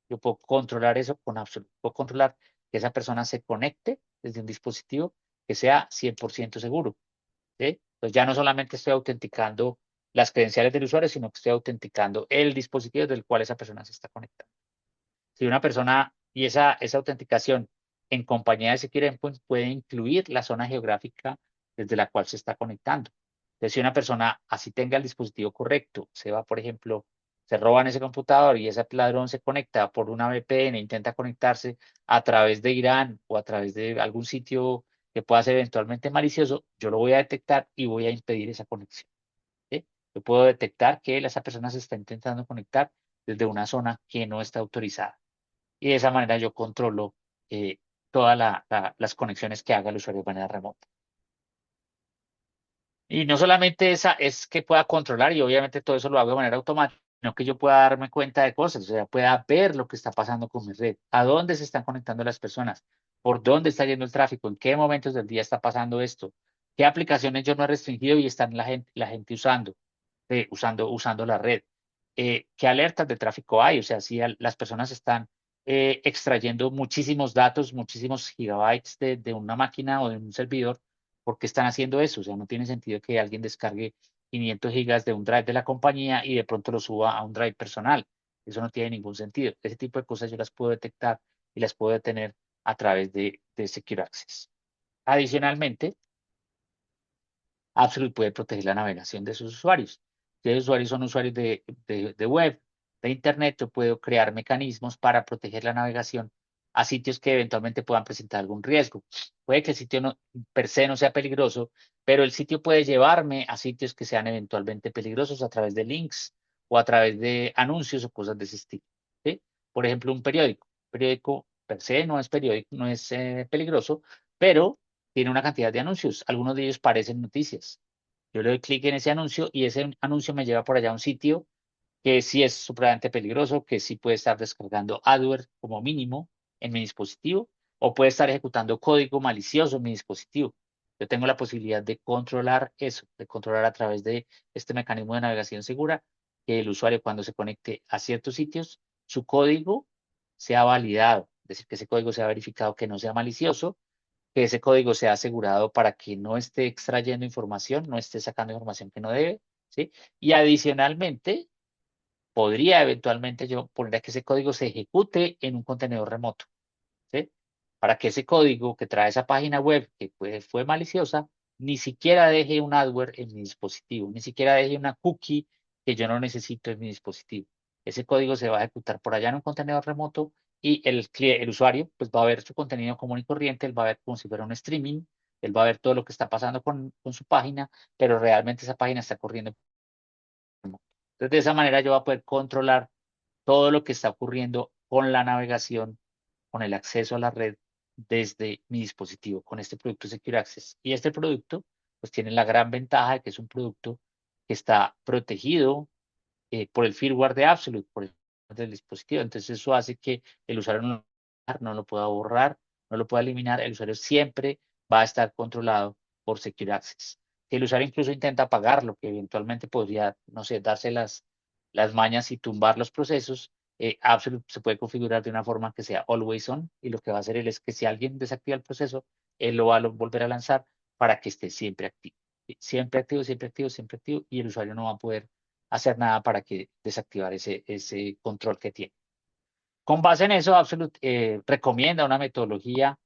Yo puedo controlar eso con Absolute. Puedo controlar que esa persona se conecte desde un dispositivo que sea 100% seguro. ¿Sí? Entonces ya no solamente estoy autenticando las credenciales del usuario, sino que estoy autenticando el dispositivo del cual esa persona se está conectando. Si una persona y esa autenticación en compañía de Secure Endpoint puede incluir la zona geográfica desde la cual se está conectando. Entonces, si una persona así tenga el dispositivo correcto, se va, por ejemplo, se roban ese computador y ese ladrón se conecta por una VPN, intenta conectarse a través de Irán o a través de algún sitio que pueda ser eventualmente malicioso, yo lo voy a detectar y voy a impedir esa conexión. ¿Sí? Yo puedo detectar que esa persona se está intentando conectar desde una zona que no está autorizada. Y de esa manera yo controlo eh, todas las conexiones que haga el usuario de manera remota. Y no solamente esa es que pueda controlar, y obviamente todo eso lo hago de manera automática, sino que yo pueda darme cuenta de cosas, o sea, pueda ver lo que está pasando con mi red, a dónde se están conectando las personas, por dónde está yendo el tráfico, en qué momentos del día está pasando esto, qué aplicaciones yo no he restringido y están la gente usando la red, qué alertas de tráfico hay, o sea, si las personas están extrayendo muchísimos datos, muchísimos gigabytes de una máquina o de un servidor, ¿por qué están haciendo eso? O sea, no tiene sentido que alguien descargue 500 gigas de un drive de la compañía y de pronto lo suba a un drive personal. Eso no tiene ningún sentido. Ese tipo de cosas yo las puedo detectar y las puedo detener a través de Secure Access. Adicionalmente, Absolute puede proteger la navegación de sus usuarios. Si los usuarios son usuarios de web, de Internet, yo puedo crear mecanismos para proteger la navegación a sitios que eventualmente puedan presentar algún riesgo. Puede que el sitio no, per se no sea peligroso, pero el sitio puede llevarme a sitios que sean eventualmente peligrosos a través de links o a través de anuncios o cosas de ese estilo. ¿Sí? Por ejemplo, un periódico. Un periódico per se no es periódico, no es peligroso, pero tiene una cantidad de anuncios. Algunos de ellos parecen noticias. Yo le doy clic en ese anuncio y ese anuncio me lleva por allá a un sitio que sí es supremamente peligroso, que sí puede estar descargando adware como mínimo en mi dispositivo o puede estar ejecutando código malicioso en mi dispositivo. Yo tengo la posibilidad de controlar eso, de controlar a través de este mecanismo de navegación segura que el usuario cuando se conecte a ciertos sitios, su código sea validado, es decir, que ese código sea verificado que no sea malicioso, que ese código sea asegurado para que no esté extrayendo información, no esté sacando información que no debe, ¿sí? Y adicionalmente, podría eventualmente yo poner a que ese código se ejecute en un contenedor remoto, ¿sí? Para que ese código que trae esa página web que fue maliciosa, ni siquiera deje un adware en mi dispositivo, ni siquiera deje una cookie que yo no necesito en mi dispositivo. Ese código se va a ejecutar por allá en un contenedor remoto y el usuario pues va a ver su contenido común y corriente, él va a ver como si fuera un streaming, él va a ver todo lo que está pasando con su página, pero realmente esa página está corriendo. Entonces, de esa manera yo voy a poder controlar todo lo que está ocurriendo con la navegación, con el acceso a la red desde mi dispositivo, con este producto Secure Access. Y este producto, pues tiene la gran ventaja de que es un producto que está protegido por el firmware de Absolute, por el del dispositivo. Entonces, eso hace que el usuario no lo pueda borrar, no lo pueda eliminar. El usuario siempre va a estar controlado por Secure Access. Si el usuario incluso intenta apagarlo, que eventualmente podría, no sé, darse las mañas y tumbar los procesos, Absolute se puede configurar de una forma que sea always on, y lo que va a hacer él es que si alguien desactiva el proceso, él lo va a volver a lanzar para que esté siempre activo. Siempre activo, siempre activo, siempre activo, y el usuario no va a poder hacer nada para que desactivar ese control que tiene. Con base en eso, Absolute recomienda una metodología,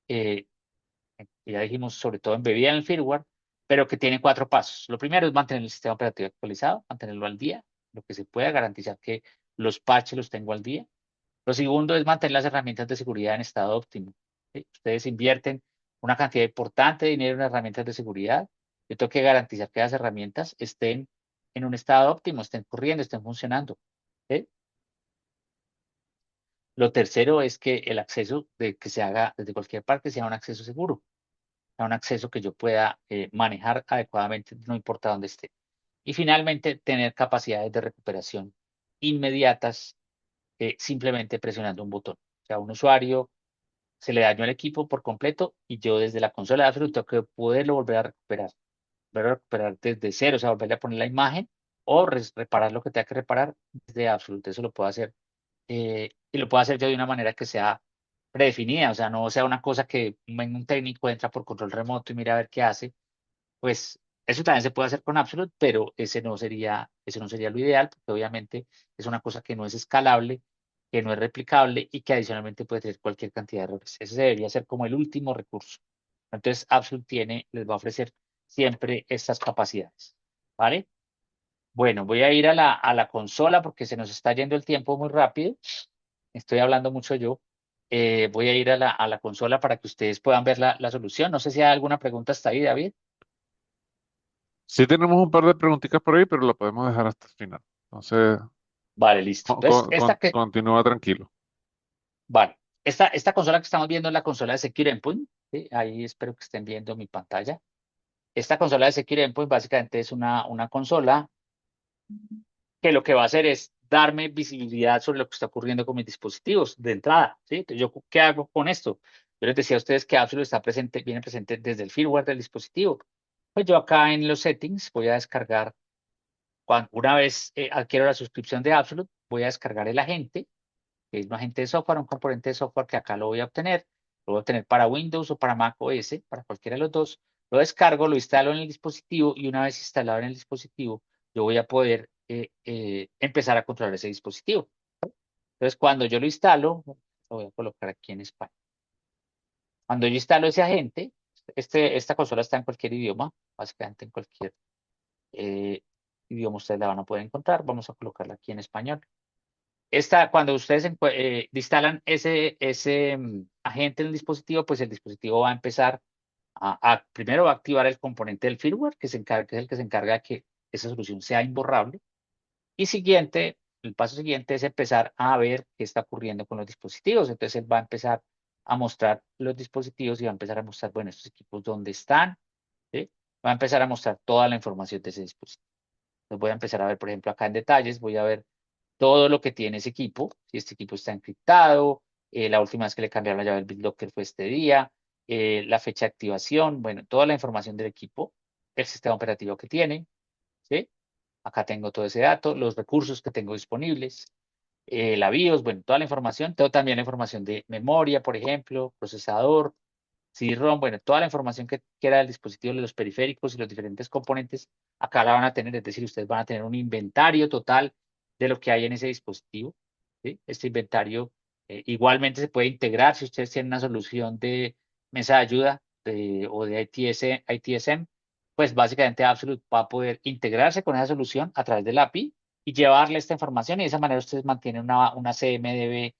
eh, que ya dijimos, sobre todo embebida en el firmware, pero que tiene 4 pasos. Lo primero es mantener el sistema operativo actualizado, mantenerlo al día, lo que se pueda, garantizar que los parches los tengo al día. Lo segundo es mantener las herramientas de seguridad en estado óptimo, ¿sí? Ustedes invierten una cantidad importante de dinero en herramientas de seguridad. Yo tengo que garantizar que las herramientas estén en un estado óptimo, estén corriendo, estén funcionando, ¿sí? Lo tercero es que el acceso que se haga desde cualquier parte sea un acceso seguro, sea un acceso que yo pueda manejar adecuadamente, no importa dónde esté. Y finalmente, tener capacidades de recuperación inmediatas, simplemente presionando un botón. O sea, un usuario se le dañó el equipo por completo y yo desde la consola de Absolute tengo que poderlo volver a recuperar desde cero, o sea, volverle a poner la imagen o reparar lo que tenga que reparar desde Absolute. Eso lo puedo hacer, y lo puedo hacer yo de una manera que sea predefinida, o sea, no sea una cosa que un técnico entra por control remoto y mira a ver qué hace. Pues eso también se puede hacer con Absolute, pero ese no sería lo ideal, porque obviamente es una cosa que no es escalable, que no es replicable y que adicionalmente puede tener cualquier cantidad de errores. Ese debería ser como el último recurso. Entonces, Absolute les va a ofrecer siempre estas capacidades, ¿vale? Bueno, voy a ir a la consola porque se nos está yendo el tiempo muy rápido. Estoy hablando mucho yo. Voy a ir a la consola para que ustedes puedan ver la solución. No sé si hay alguna pregunta hasta ahí, David. Sí tenemos un par de preguntitas por ahí, pero lo podemos dejar hasta el final. Entonces, Vale, listo. Entonces, continúa tranquilo. vale, esta consola que estamos viendo es la consola de Secure Endpoint, ¿sí? Ahí espero que estén viendo mi pantalla. Esta consola de Secure Endpoint básicamente es una consola que lo que va a hacer es darme visibilidad sobre lo que está ocurriendo con mis dispositivos de entrada, ¿sí? Entonces, ¿yo qué hago con esto? Yo les decía a ustedes que Absolute está presente, viene presente desde el firmware del dispositivo. Pues yo acá en los settings voy a descargar, una vez adquiero la suscripción de Absolute, voy a descargar el agente, que es un agente de software, un componente de software que acá lo voy a obtener. Lo voy a obtener para Windows o para Mac OS, para cualquiera de los dos. Lo descargo, lo instalo en el dispositivo y una vez instalado en el dispositivo, yo voy a poder empezar a controlar ese dispositivo. Entonces, cuando yo lo instalo, lo voy a colocar aquí en España. Cuando yo instalo ese agente, esta consola está en cualquier idioma, básicamente en cualquier eh, idioma ustedes la van a poder encontrar. Vamos a colocarla aquí en español. Cuando ustedes instalan ese agente en el dispositivo, pues el dispositivo va a empezar primero va a activar el componente del firmware, que es el que se encarga de que esa solución sea imborrable. Y el paso siguiente es empezar a ver qué está ocurriendo con los dispositivos. Entonces él va a empezar a mostrar los dispositivos y va a empezar a mostrar, bueno, estos equipos dónde están, ¿sí? Va a empezar a mostrar toda la información de ese dispositivo. Entonces voy a empezar a ver, por ejemplo, acá en detalles, voy a ver todo lo que tiene ese equipo, si este equipo está encriptado, la última vez que le cambiaron la llave del BitLocker fue este día, la fecha de activación, bueno, toda la información del equipo, el sistema operativo que tiene, ¿sí? Acá tengo todo ese dato, los recursos que tengo disponibles, la BIOS, bueno, toda la información, tengo también la información de memoria, por ejemplo, procesador, CD-ROM, bueno, toda la información que quiera del dispositivo, de los periféricos y los diferentes componentes, acá la van a tener, es decir, ustedes van a tener un inventario total de lo que hay en ese dispositivo, ¿sí? Este inventario igualmente se puede integrar si ustedes tienen una solución de mesa de ayuda o de ITSM, pues básicamente Absolute va a poder integrarse con esa solución a través del API y llevarle esta información y de esa manera ustedes mantienen una CMDB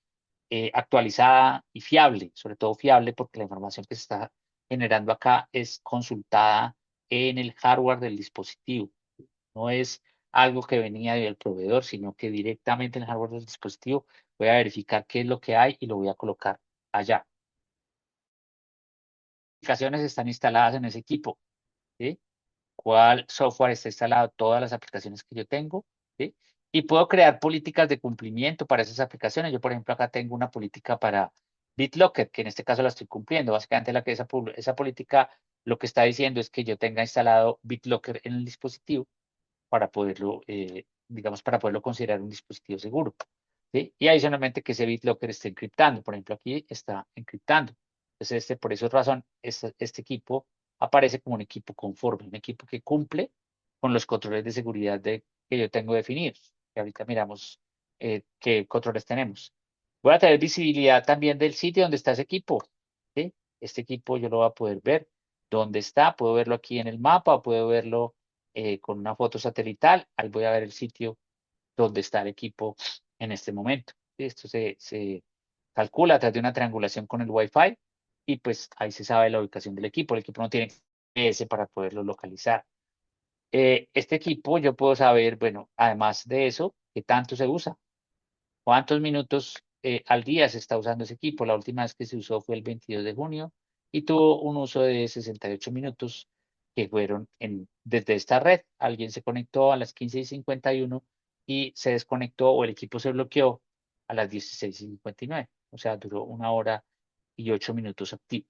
actualizada y fiable, sobre todo fiable porque la información que se está generando acá es consultada en el hardware del dispositivo. No es algo que venía del proveedor, sino que directamente en el hardware del dispositivo voy a verificar qué es lo que hay y lo voy a colocar allá. ¿Qué aplicaciones están instaladas en ese equipo? ¿Sí? ¿Cuál software está instalado? Todas las aplicaciones que yo tengo, ¿sí? Y puedo crear políticas de cumplimiento para esas aplicaciones. Yo, por ejemplo, acá tengo una política para BitLocker, que en este caso la estoy cumpliendo. Básicamente esa política lo que está diciendo es que yo tenga instalado BitLocker en el dispositivo para poderlo, digamos, para poderlo considerar un dispositivo seguro, ¿sí? Y adicionalmente que ese BitLocker esté encriptando. Por ejemplo, aquí está encriptando. Entonces, por esa razón, este equipo aparece como un equipo conforme, un equipo que cumple con los controles de seguridad que yo tengo definidos. Y ahorita miramos qué controles tenemos. Voy a tener visibilidad también del sitio donde está ese equipo, ¿sí? Este equipo yo lo voy a poder ver dónde está. Puedo verlo aquí en el mapa o puedo verlo con una foto satelital. Ahí voy a ver el sitio donde está el equipo en este momento. ¿Sí? Esto se calcula a través de una triangulación con el Wi-Fi y pues ahí se sabe la ubicación del equipo. El equipo no tiene GPS para poderlo localizar. Este equipo yo puedo saber, bueno, además de eso, qué tanto se usa, cuántos minutos al día se está usando ese equipo. La última vez que se usó fue el 22 de junio y tuvo un uso de 68 minutos que fueron desde esta red. Alguien se conectó a las 15:51 y se desconectó o el equipo se bloqueó a las 16:59. O sea, duró 1 hora y 8 minutos activo.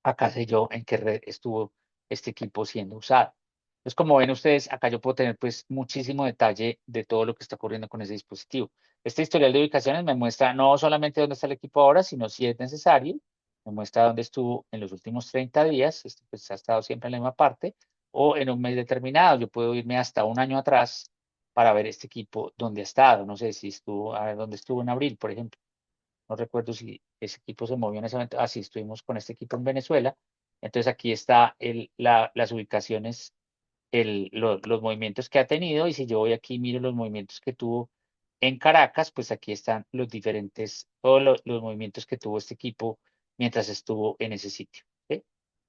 Acá sé yo en qué red estuvo este equipo siendo usado. Entonces, como ven ustedes, acá yo puedo tener pues muchísimo detalle de todo lo que está ocurriendo con ese dispositivo. Este historial de ubicaciones me muestra no solamente dónde está el equipo ahora, sino si es necesario, me muestra dónde estuvo en los últimos 30 días, esto pues ha estado siempre en la misma parte, o en un mes determinado. Yo puedo irme hasta un año atrás para ver este equipo dónde ha estado. No sé si estuvo, a ver dónde estuvo en abril, por ejemplo. No recuerdo si ese equipo se movió en ese momento. Ah, sí, estuvimos con este equipo en Venezuela. Entonces aquí está las ubicaciones, los movimientos que ha tenido. Y si yo voy aquí y miro los movimientos que tuvo en Caracas, pues aquí están los diferentes, todos los movimientos que tuvo este equipo mientras estuvo en ese sitio. ¿Sí?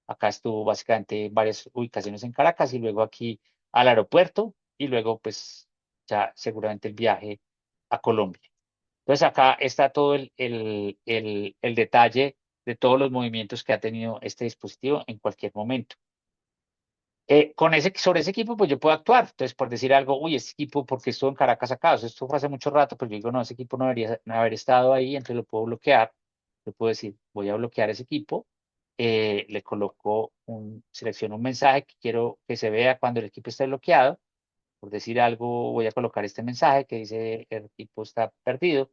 Acá estuvo básicamente varias ubicaciones en Caracas y luego aquí al aeropuerto y luego pues ya seguramente el viaje a Colombia. Entonces acá está todo el detalle de todos los movimientos que ha tenido este dispositivo en cualquier momento. Sobre ese equipo, pues yo puedo actuar. Entonces, por decir algo, uy, este equipo, porque estuvo en Caracas acá? O sea, esto fue hace mucho rato, pero yo digo, no, ese equipo no debería no haber estado ahí, entonces lo puedo bloquear. Yo puedo decir, voy a bloquear ese equipo. Le coloco selecciono un mensaje que quiero que se vea cuando el equipo esté bloqueado. Por decir algo, voy a colocar este mensaje que dice, el equipo está perdido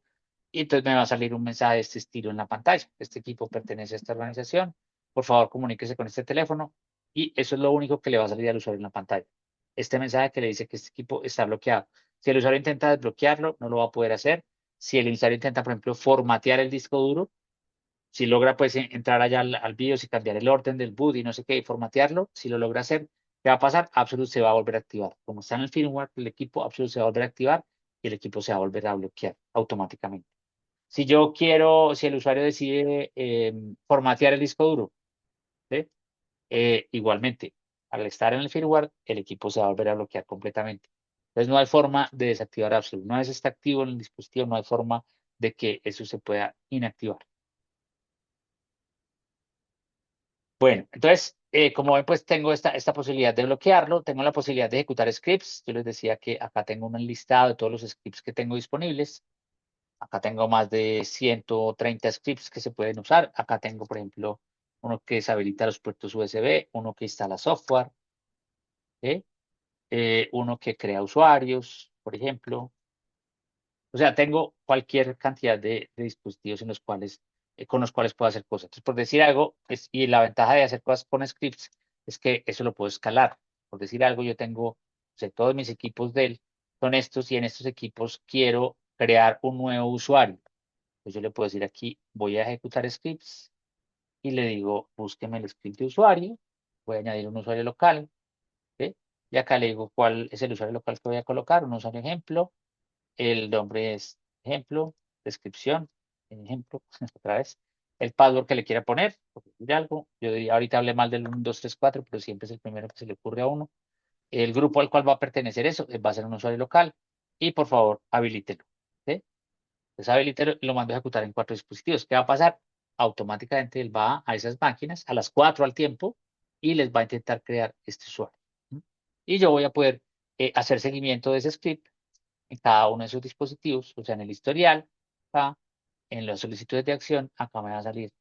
y entonces me va a salir un mensaje de este estilo en la pantalla. Este equipo pertenece a esta organización. Por favor, comuníquese con este teléfono. Y eso es lo único que le va a salir al usuario en la pantalla. Este mensaje que le dice que este equipo está bloqueado. Si el usuario intenta desbloquearlo, no lo va a poder hacer. Si el usuario intenta, por ejemplo, formatear el disco duro, si logra pues entrar allá al BIOS y cambiar el orden del boot y no sé qué, y formatearlo, si lo logra hacer, ¿qué va a pasar? Absolute se va a volver a activar. Como está en el firmware del equipo, Absolute se va a volver a activar y el equipo se va a volver a bloquear automáticamente. Si el usuario decide formatear el disco duro, ¿sí? Igualmente, al estar en el firmware, el equipo se va a volver a bloquear completamente. Entonces, no hay forma de desactivar Absolute. Una vez está activo en el dispositivo, no hay forma de que eso se pueda inactivar. Bueno, entonces, como ven, pues tengo esta posibilidad de bloquearlo, tengo la posibilidad de ejecutar scripts. Yo les decía que acá tengo un listado de todos los scripts que tengo disponibles. Acá tengo más de 130 scripts que se pueden usar. Acá tengo, por ejemplo, uno que deshabilita los puertos USB, uno que instala software, ¿sí? Uno que crea usuarios, por ejemplo. O sea, tengo cualquier cantidad de dispositivos con los cuales puedo hacer cosas. Entonces, por decir algo, y la ventaja de hacer cosas con scripts es que eso lo puedo escalar. Por decir algo, yo tengo, todos mis equipos Dell, son estos y en estos equipos quiero crear un nuevo usuario. Pues yo le puedo decir aquí, voy a ejecutar scripts y le digo, búsqueme el script de usuario, voy a añadir un usuario local, ¿sí? Y acá le digo cuál es el usuario local que voy a colocar, un usuario ejemplo, el nombre es ejemplo, descripción, ejemplo, otra vez, el password que le quiera poner, por decir algo, yo diría, ahorita hablé mal del 1, 2, 3, 4, pero siempre es el primero que se le ocurre a uno. El grupo al cual va a pertenecer eso va a ser un usuario local y por favor habilítelo, ¿sí? Entonces habilitero y lo mando a ejecutar en 4 dispositivos. ¿Qué va a pasar? Automáticamente él va a esas máquinas, a las 4 al tiempo, y les va a intentar crear este usuario. ¿Sí? Y yo voy a poder hacer seguimiento de ese script en cada uno de esos dispositivos, o sea, en el historial, acá, en las solicitudes de acción, acá me va a salir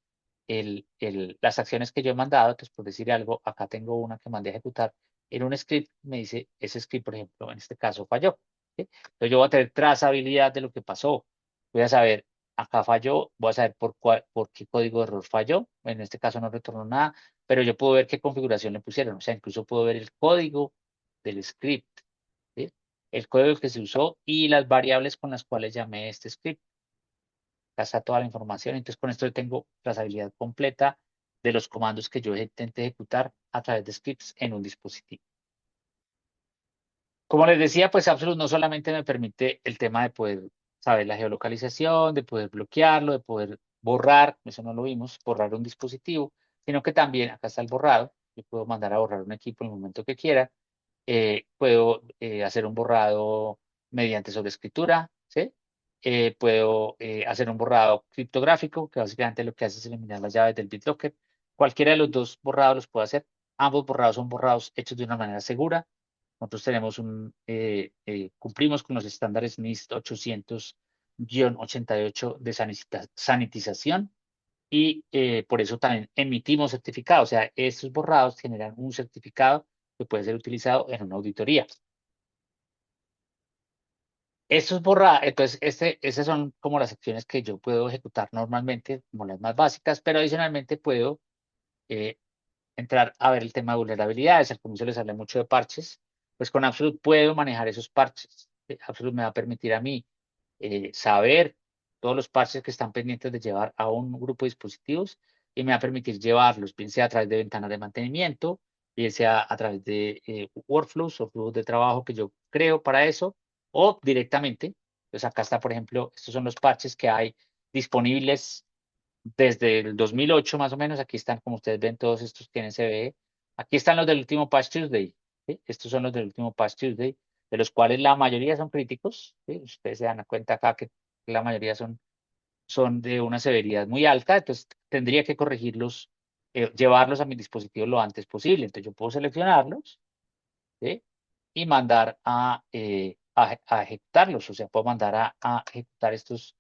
las acciones que yo he mandado. Entonces, por decir algo, acá tengo una que mandé a ejecutar en un script, me dice, ese script, por ejemplo, en este caso falló. ¿Sí? Entonces, yo voy a tener trazabilidad de lo que pasó. Voy a saber, acá falló, voy a saber por qué código de error falló. En este caso no retornó nada, pero yo puedo ver qué configuración le pusieron. O sea, incluso puedo ver el código del script, ¿sí? El código que se usó y las variables con las cuales llamé este script. Acá está toda la información. Entonces, con esto yo tengo trazabilidad completa de los comandos que yo intenté ejecutar a través de scripts en un dispositivo. Como les decía, pues Absolute no solamente me permite el tema de poder saber la geolocalización, de poder bloquearlo, de poder borrar, eso no lo vimos, borrar un dispositivo, sino que también, acá está el borrado, yo puedo mandar a borrar un equipo en el momento que quiera, puedo hacer un borrado mediante sobreescritura, ¿sí? Puedo hacer un borrado criptográfico, que básicamente lo que hace es eliminar las llaves del BitLocker. Cualquiera de los dos borrados los puedo hacer. Ambos borrados son borrados hechos de una manera segura. Nosotros tenemos cumplimos con los estándares NIST 800-88 de sanitización y por eso también emitimos certificados. O sea, estos borrados generan un certificado que puede ser utilizado en una auditoría. Estos borrados, entonces, esas son como las acciones que yo puedo ejecutar normalmente, como las más básicas, pero adicionalmente puedo eh, entrar a ver el tema de vulnerabilidades. Al comienzo les hablé mucho de parches, pues con Absolute puedo manejar esos parches. Absolute me va a permitir a mí saber todos los parches que están pendientes de llevar a un grupo de dispositivos y me va a permitir llevarlos, bien sea a través de ventanas de mantenimiento, bien sea a través de workflows o flujos de trabajo que yo creo para eso, o directamente. Pues acá está, por ejemplo, estos son los parches que hay disponibles desde el 2008 más o menos. Aquí están, como ustedes ven, todos estos tienen CVE. Aquí están los del último Patch Tuesday, ¿sí? Estos son los del último Patch Tuesday, de los cuales la mayoría son críticos, ¿sí? Ustedes se dan cuenta acá que la mayoría son de una severidad muy alta, entonces tendría que corregirlos, llevarlos a mi dispositivo lo antes posible. Entonces yo puedo seleccionarlos, ¿sí? Y mandar a ejecutarlos, o sea, puedo mandar a ejecutar estos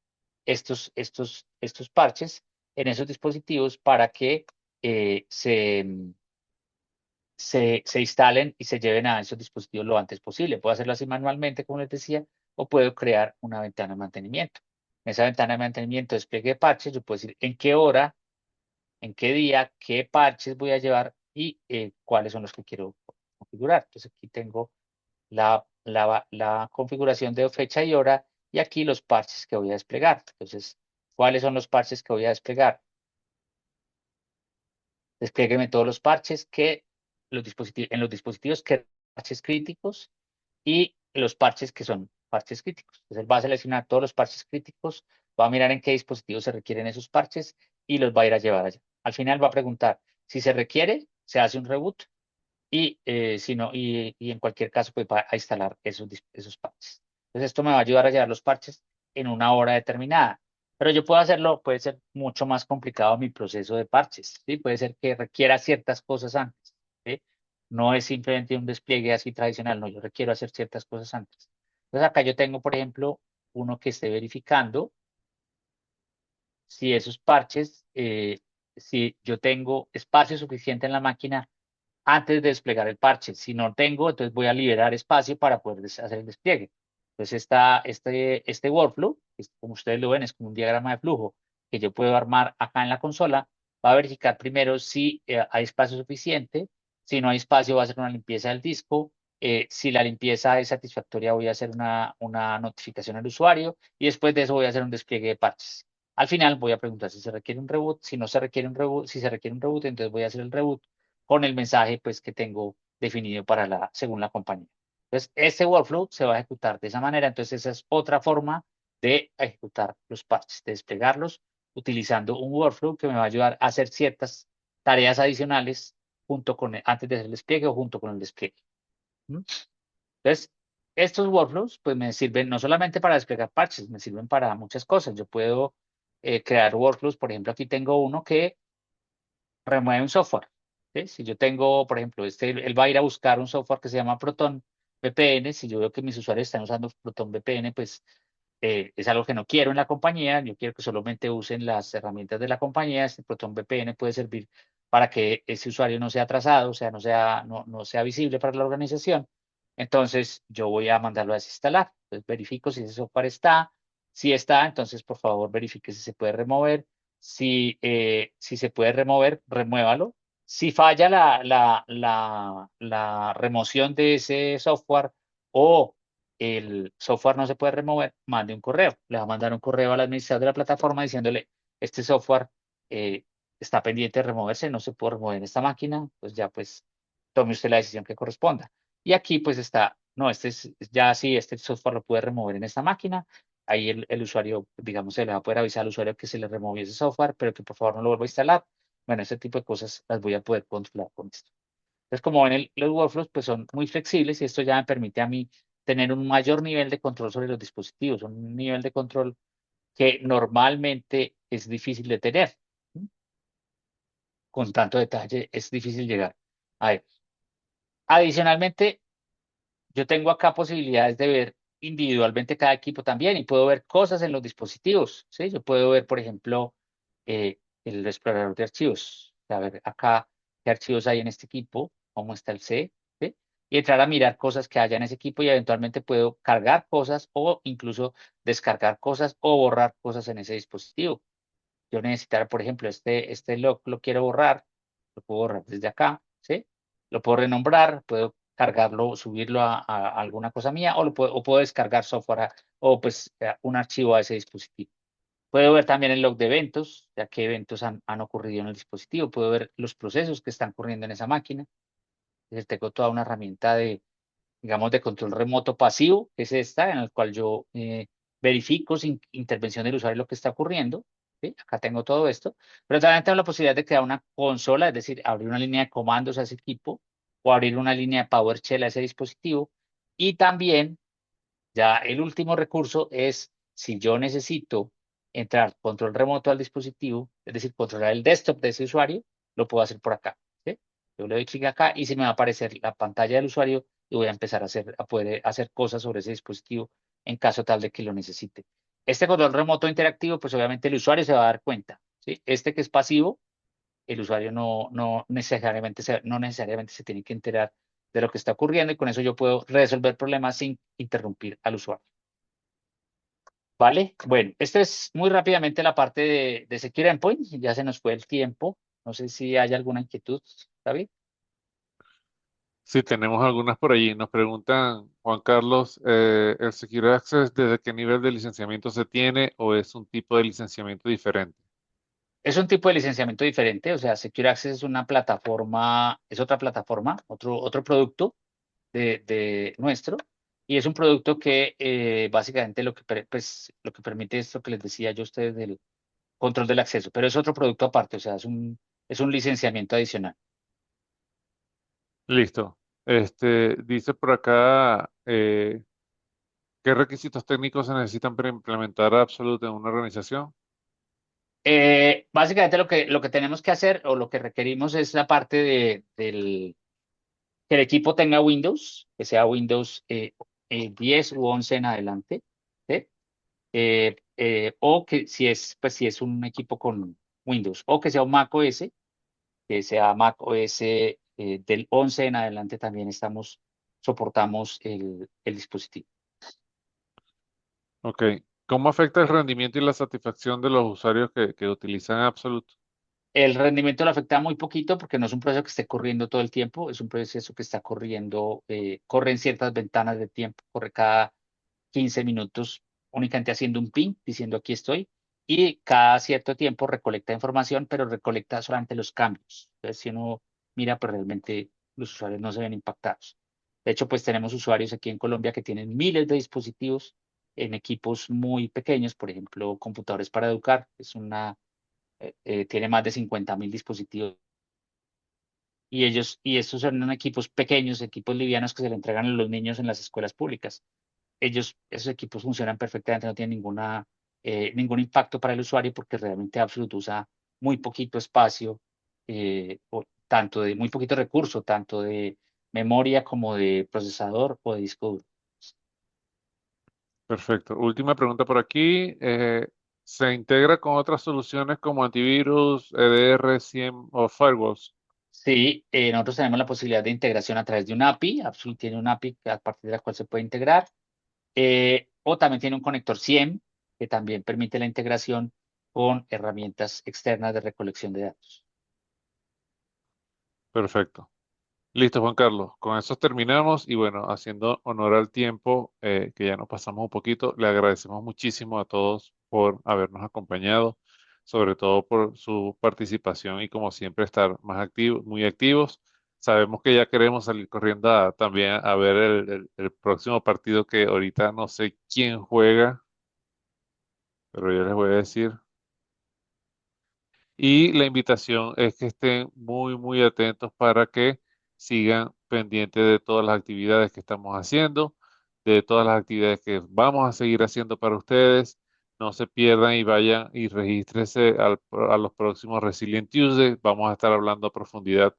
parches en esos dispositivos para que se instalen y se lleven a esos dispositivos lo antes posible. Puedo hacerlo así manualmente, como les decía, o puedo crear una ventana de mantenimiento. En esa ventana de mantenimiento, despliegue de parches, yo puedo decir en qué hora, en qué día, qué parches voy a llevar y cuáles son los que quiero configurar. Entonces aquí tengo la configuración de fecha y hora y aquí los parches que voy a desplegar. Entonces, ¿cuáles son los parches que voy a desplegar? Despliegueme todos los parches en los dispositivos que parches críticos y los parches que son parches críticos. Entonces, él va a seleccionar todos los parches críticos, va a mirar en qué dispositivos se requieren esos parches y los va a ir a llevar allá. Al final va a preguntar si se requiere, se hace un reboot y si no, y en cualquier caso, pues va a instalar esos parches. Entonces, esto me va a ayudar a llevar los parches en una hora determinada. Pero yo puedo hacerlo, puede ser mucho más complicado mi proceso de parches, ¿sí? Puede ser que requiera ciertas cosas antes, ¿sí? No es simplemente un despliegue así tradicional, no, yo requiero hacer ciertas cosas antes. Entonces, acá yo tengo, por ejemplo, uno que esté verificando si esos parches, si yo tengo espacio suficiente en la máquina antes de desplegar el parche. Si no tengo, entonces voy a liberar espacio para poder hacer el despliegue. Entonces, este workflow, como ustedes lo ven, es como un diagrama de flujo que yo puedo armar acá en la consola. Va a verificar primero si hay espacio suficiente. Si no hay espacio, va a hacer una limpieza del disco. Si la limpieza es satisfactoria, voy a hacer una notificación al usuario y después de eso voy a hacer un despliegue de parches. Al final voy a preguntar si se requiere un reboot, si no se requiere un reboot, si se requiere un reboot, entonces voy a hacer el reboot con el mensaje pues que tengo definido según la compañía. Entonces, este workflow se va a ejecutar de esa manera. Entonces, esa es otra forma de ejecutar los parches, de desplegarlos utilizando un workflow que me va a ayudar a hacer ciertas tareas adicionales antes de hacer el despliegue o junto con el despliegue. ¿Mm? Entonces, estos workflows pues me sirven no solamente para desplegar parches, me sirven para muchas cosas. Yo puedo crear workflows, por ejemplo, aquí tengo uno que remueve un software. ¿Sí? Si yo tengo, por ejemplo, él va a ir a buscar un software que se llama Proton VPN. Si yo veo que mis usuarios están usando Proton VPN, pues es algo que no quiero en la compañía. Yo quiero que solamente usen las herramientas de la compañía. Este Proton VPN puede servir para que ese usuario no sea atrasado, o sea, no sea visible para la organización. Entonces, yo voy a mandarlo a desinstalar. Entonces, verifico si ese software está. Si está, entonces, por favor, verifique si se puede remover. Si se puede remover, remuévalo. Si falla la remoción de ese software o el software no se puede remover, mande un correo. Le va a mandar un correo al administrador de la plataforma diciéndole, este software eh, está pendiente de removerse, no se puede remover en esta máquina, pues ya pues tome usted la decisión que corresponda. Y aquí pues está, no, ya sí, este software lo puede remover en esta máquina. Ahí el usuario, digamos, se le va a poder avisar al usuario que se le removió ese software, pero que por favor no lo vuelva a instalar. Bueno, ese tipo de cosas las voy a poder controlar con esto. Entonces, como ven, los workflows pues son muy flexibles y esto ya me permite a mí tener un mayor nivel de control sobre los dispositivos, un nivel de control que normalmente es difícil de tener. ¿Sí? Con tanto detalle es difícil llegar a él. Adicionalmente, yo tengo acá posibilidades de ver individualmente cada equipo también y puedo ver cosas en los dispositivos, ¿sí? Yo puedo ver, por ejemplo, el explorador de archivos. A ver acá qué archivos hay en este equipo, cómo está el C, ¿sí? Y entrar a mirar cosas que haya en ese equipo y eventualmente puedo cargar cosas o incluso descargar cosas o borrar cosas en ese dispositivo. Yo necesitar, por ejemplo, este log lo quiero borrar, lo puedo borrar desde acá, ¿sí? Lo puedo renombrar, puedo cargarlo, subirlo a alguna cosa mía o puedo descargar software o pues un archivo a ese dispositivo. Puedo ver también el log de eventos, ya qué eventos han ocurrido en el dispositivo. Puedo ver los procesos que están ocurriendo en esa máquina. Es decir, tengo toda una herramienta digamos, de control remoto pasivo, que es esta, en el cual yo verifico sin intervención del usuario lo que está ocurriendo. ¿Sí? Acá tengo todo esto, pero también tengo la posibilidad de crear una consola, es decir, abrir una línea de comandos a ese equipo o abrir una línea de PowerShell a ese dispositivo. Y también, ya el último recurso es si yo necesito entrar control remoto al dispositivo, es decir, controlar el desktop de ese usuario, lo puedo hacer por acá. ¿Sí? Yo le doy clic acá y se me va a aparecer la pantalla del usuario y voy a empezar a poder hacer cosas sobre ese dispositivo en caso tal de que lo necesite. Este control remoto interactivo, pues obviamente el usuario se va a dar cuenta. ¿Sí? Este que es pasivo, el usuario no necesariamente se tiene que enterar de lo que está ocurriendo y con eso yo puedo resolver problemas sin interrumpir al usuario. ¿Vale? Bueno, esta es muy rápidamente la parte de Secure Endpoint. Ya se nos fue el tiempo. No sé si hay alguna inquietud, David. Sí, tenemos algunas por allí. Nos preguntan, Juan Carlos, ¿el Secure Access desde qué nivel de licenciamiento se tiene o es un tipo de licenciamiento diferente? Es un tipo de licenciamiento diferente, o sea, Secure Access es una plataforma, es otra plataforma, otro producto de nuestro, y es un producto que básicamente lo que permite es lo que les decía yo a ustedes del control del acceso, pero es otro producto aparte, o sea, es un licenciamiento adicional. Listo. Dice por acá, ¿qué requisitos técnicos se necesitan para implementar Absolute en una organización? Básicamente lo que tenemos que hacer o lo que requerimos es la parte que el equipo tenga Windows, que sea Windows 10 u 11 en adelante, ¿sí? O que si es un equipo con Windows, o que sea un Mac OS, que sea Mac OS del 11 en adelante también soportamos el dispositivo. Ok. ¿Cómo afecta el rendimiento y la satisfacción de los usuarios que utilizan Absolute? El rendimiento lo afecta muy poquito porque no es un proceso que esté corriendo todo el tiempo, es un proceso que está corriendo, corre en ciertas ventanas de tiempo, corre cada 15 minutos únicamente haciendo un ping, diciendo aquí estoy, y cada cierto tiempo recolecta información, pero recolecta solamente los cambios. Entonces, si uno mira, pues realmente los usuarios no se ven impactados. De hecho, pues tenemos usuarios aquí en Colombia que tienen miles de dispositivos en equipos muy pequeños, por ejemplo, computadores para educar, tiene más de 50.000 dispositivos y estos son equipos pequeños, equipos livianos que se le entregan a los niños en las escuelas públicas. Esos equipos funcionan perfectamente, no tienen ningún impacto para el usuario porque realmente Absolute usa muy poquito espacio, muy poquito recurso, tanto de memoria como de procesador o de disco duro. Perfecto. Última pregunta por aquí. ¿Se integra con otras soluciones como antivirus, EDR, SIEM o firewalls? Sí, nosotros tenemos la posibilidad de integración a través de un API. Absolute tiene un API a partir de la cual se puede integrar. O también tiene un conector SIEM que también permite la integración con herramientas externas de recolección de datos. Perfecto. Listo, Juan Carlos. Con eso terminamos y bueno, haciendo honor al tiempo, que ya nos pasamos un poquito, le agradecemos muchísimo a todos por habernos acompañado, sobre todo por su participación y como siempre estar más activos, muy activos. Sabemos que ya queremos salir corriendo también a ver el próximo partido que ahorita no sé quién juega, pero yo les voy a decir. Y la invitación es que estén muy, muy atentos para que sigan pendientes de todas las actividades que estamos haciendo, de todas las actividades que vamos a seguir haciendo para ustedes. No se pierdan y vayan y regístrense a los próximos Resilient Tuesday. Vamos a estar hablando a profundidad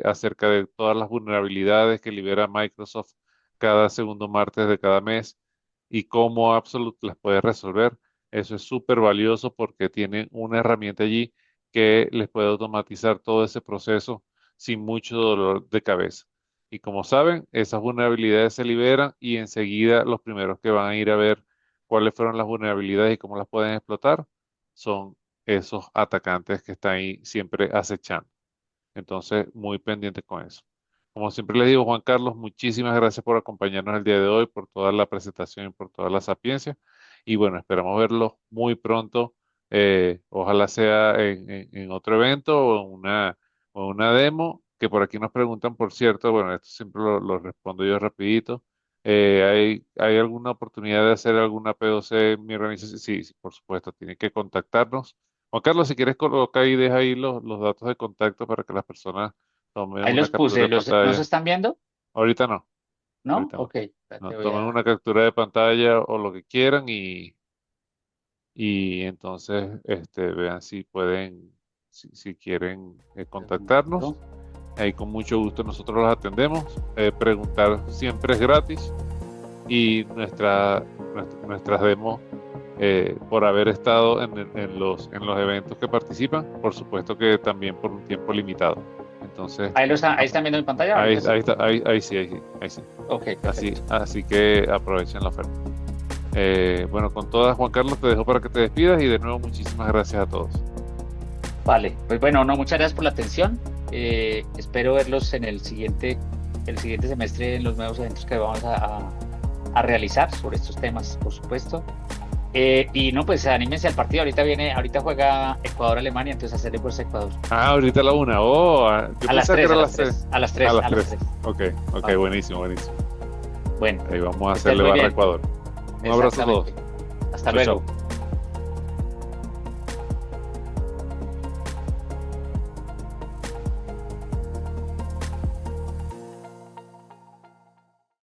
acerca de todas las vulnerabilidades que libera Microsoft cada segundo martes de cada mes y cómo Absolute las puede resolver. Eso es súper valioso porque tienen una herramienta allí que les puede automatizar todo ese proceso sin mucho dolor de cabeza. Y como saben, esas vulnerabilidades se liberan y enseguida los primeros que van a ir a ver cuáles fueron las vulnerabilidades y cómo las pueden explotar son esos atacantes que están ahí siempre acechando. Entonces, muy pendiente con eso. Como siempre les digo, Juan Carlos, muchísimas gracias por acompañarnos el día de hoy, por toda la presentación y por toda la sapiencia. Y bueno, esperamos verlos muy pronto. Ojalá sea en otro evento o una demo, que por aquí nos preguntan, por cierto, bueno, esto siempre lo respondo yo rapidito. ¿Hay alguna oportunidad de hacer alguna POC en mi organización? Sí, sí, por supuesto, tienen que contactarnos. Juan Carlos, si quieres colocar ahí, deja ahí los datos de contacto para que las personas tomen Ahí una los captura puse, de ¿no se pantalla. están viendo? Ahorita no, ¿No? ahorita no. Ok, No, te voy tomen a... una captura de pantalla o lo que quieran y entonces vean si pueden, si quieren contactarnos. Pregunto. Ahí con mucho gusto nosotros los atendemos. Preguntar siempre es gratis y nuestras demos por haber estado en los eventos que participan, por supuesto que también por un tiempo limitado. Entonces, Ahí están viendo mi pantalla, ahí, ahorita sí. ahí está, ahí sí, ahí sí, ahí sí. Ok, Así, perfecto. así que aprovechen la oferta. Bueno, con todas, Juan Carlos, te dejo para que te despidas y de nuevo muchísimas gracias a todos. Vale, pues bueno, no, muchas gracias por la atención. Espero verlos en el siguiente semestre en los nuevos eventos que vamos a realizar sobre estos temas, por supuesto. Y no, pues anímense al partido. Ahorita juega Ecuador-Alemania, entonces hacerle fuerza a Ecuador. Ahorita la una. Oh, yo A las pensaba que 3, era a a las las 3. 3, a las A 3, las a las 3. 3. Ok, Vale. buenísimo, buenísimo. Bueno, Ahí vamos a que estés hacerle muy barra a bien. Ecuador. Un abrazo a todos. Exactamente. Hasta Chao, luego. chao.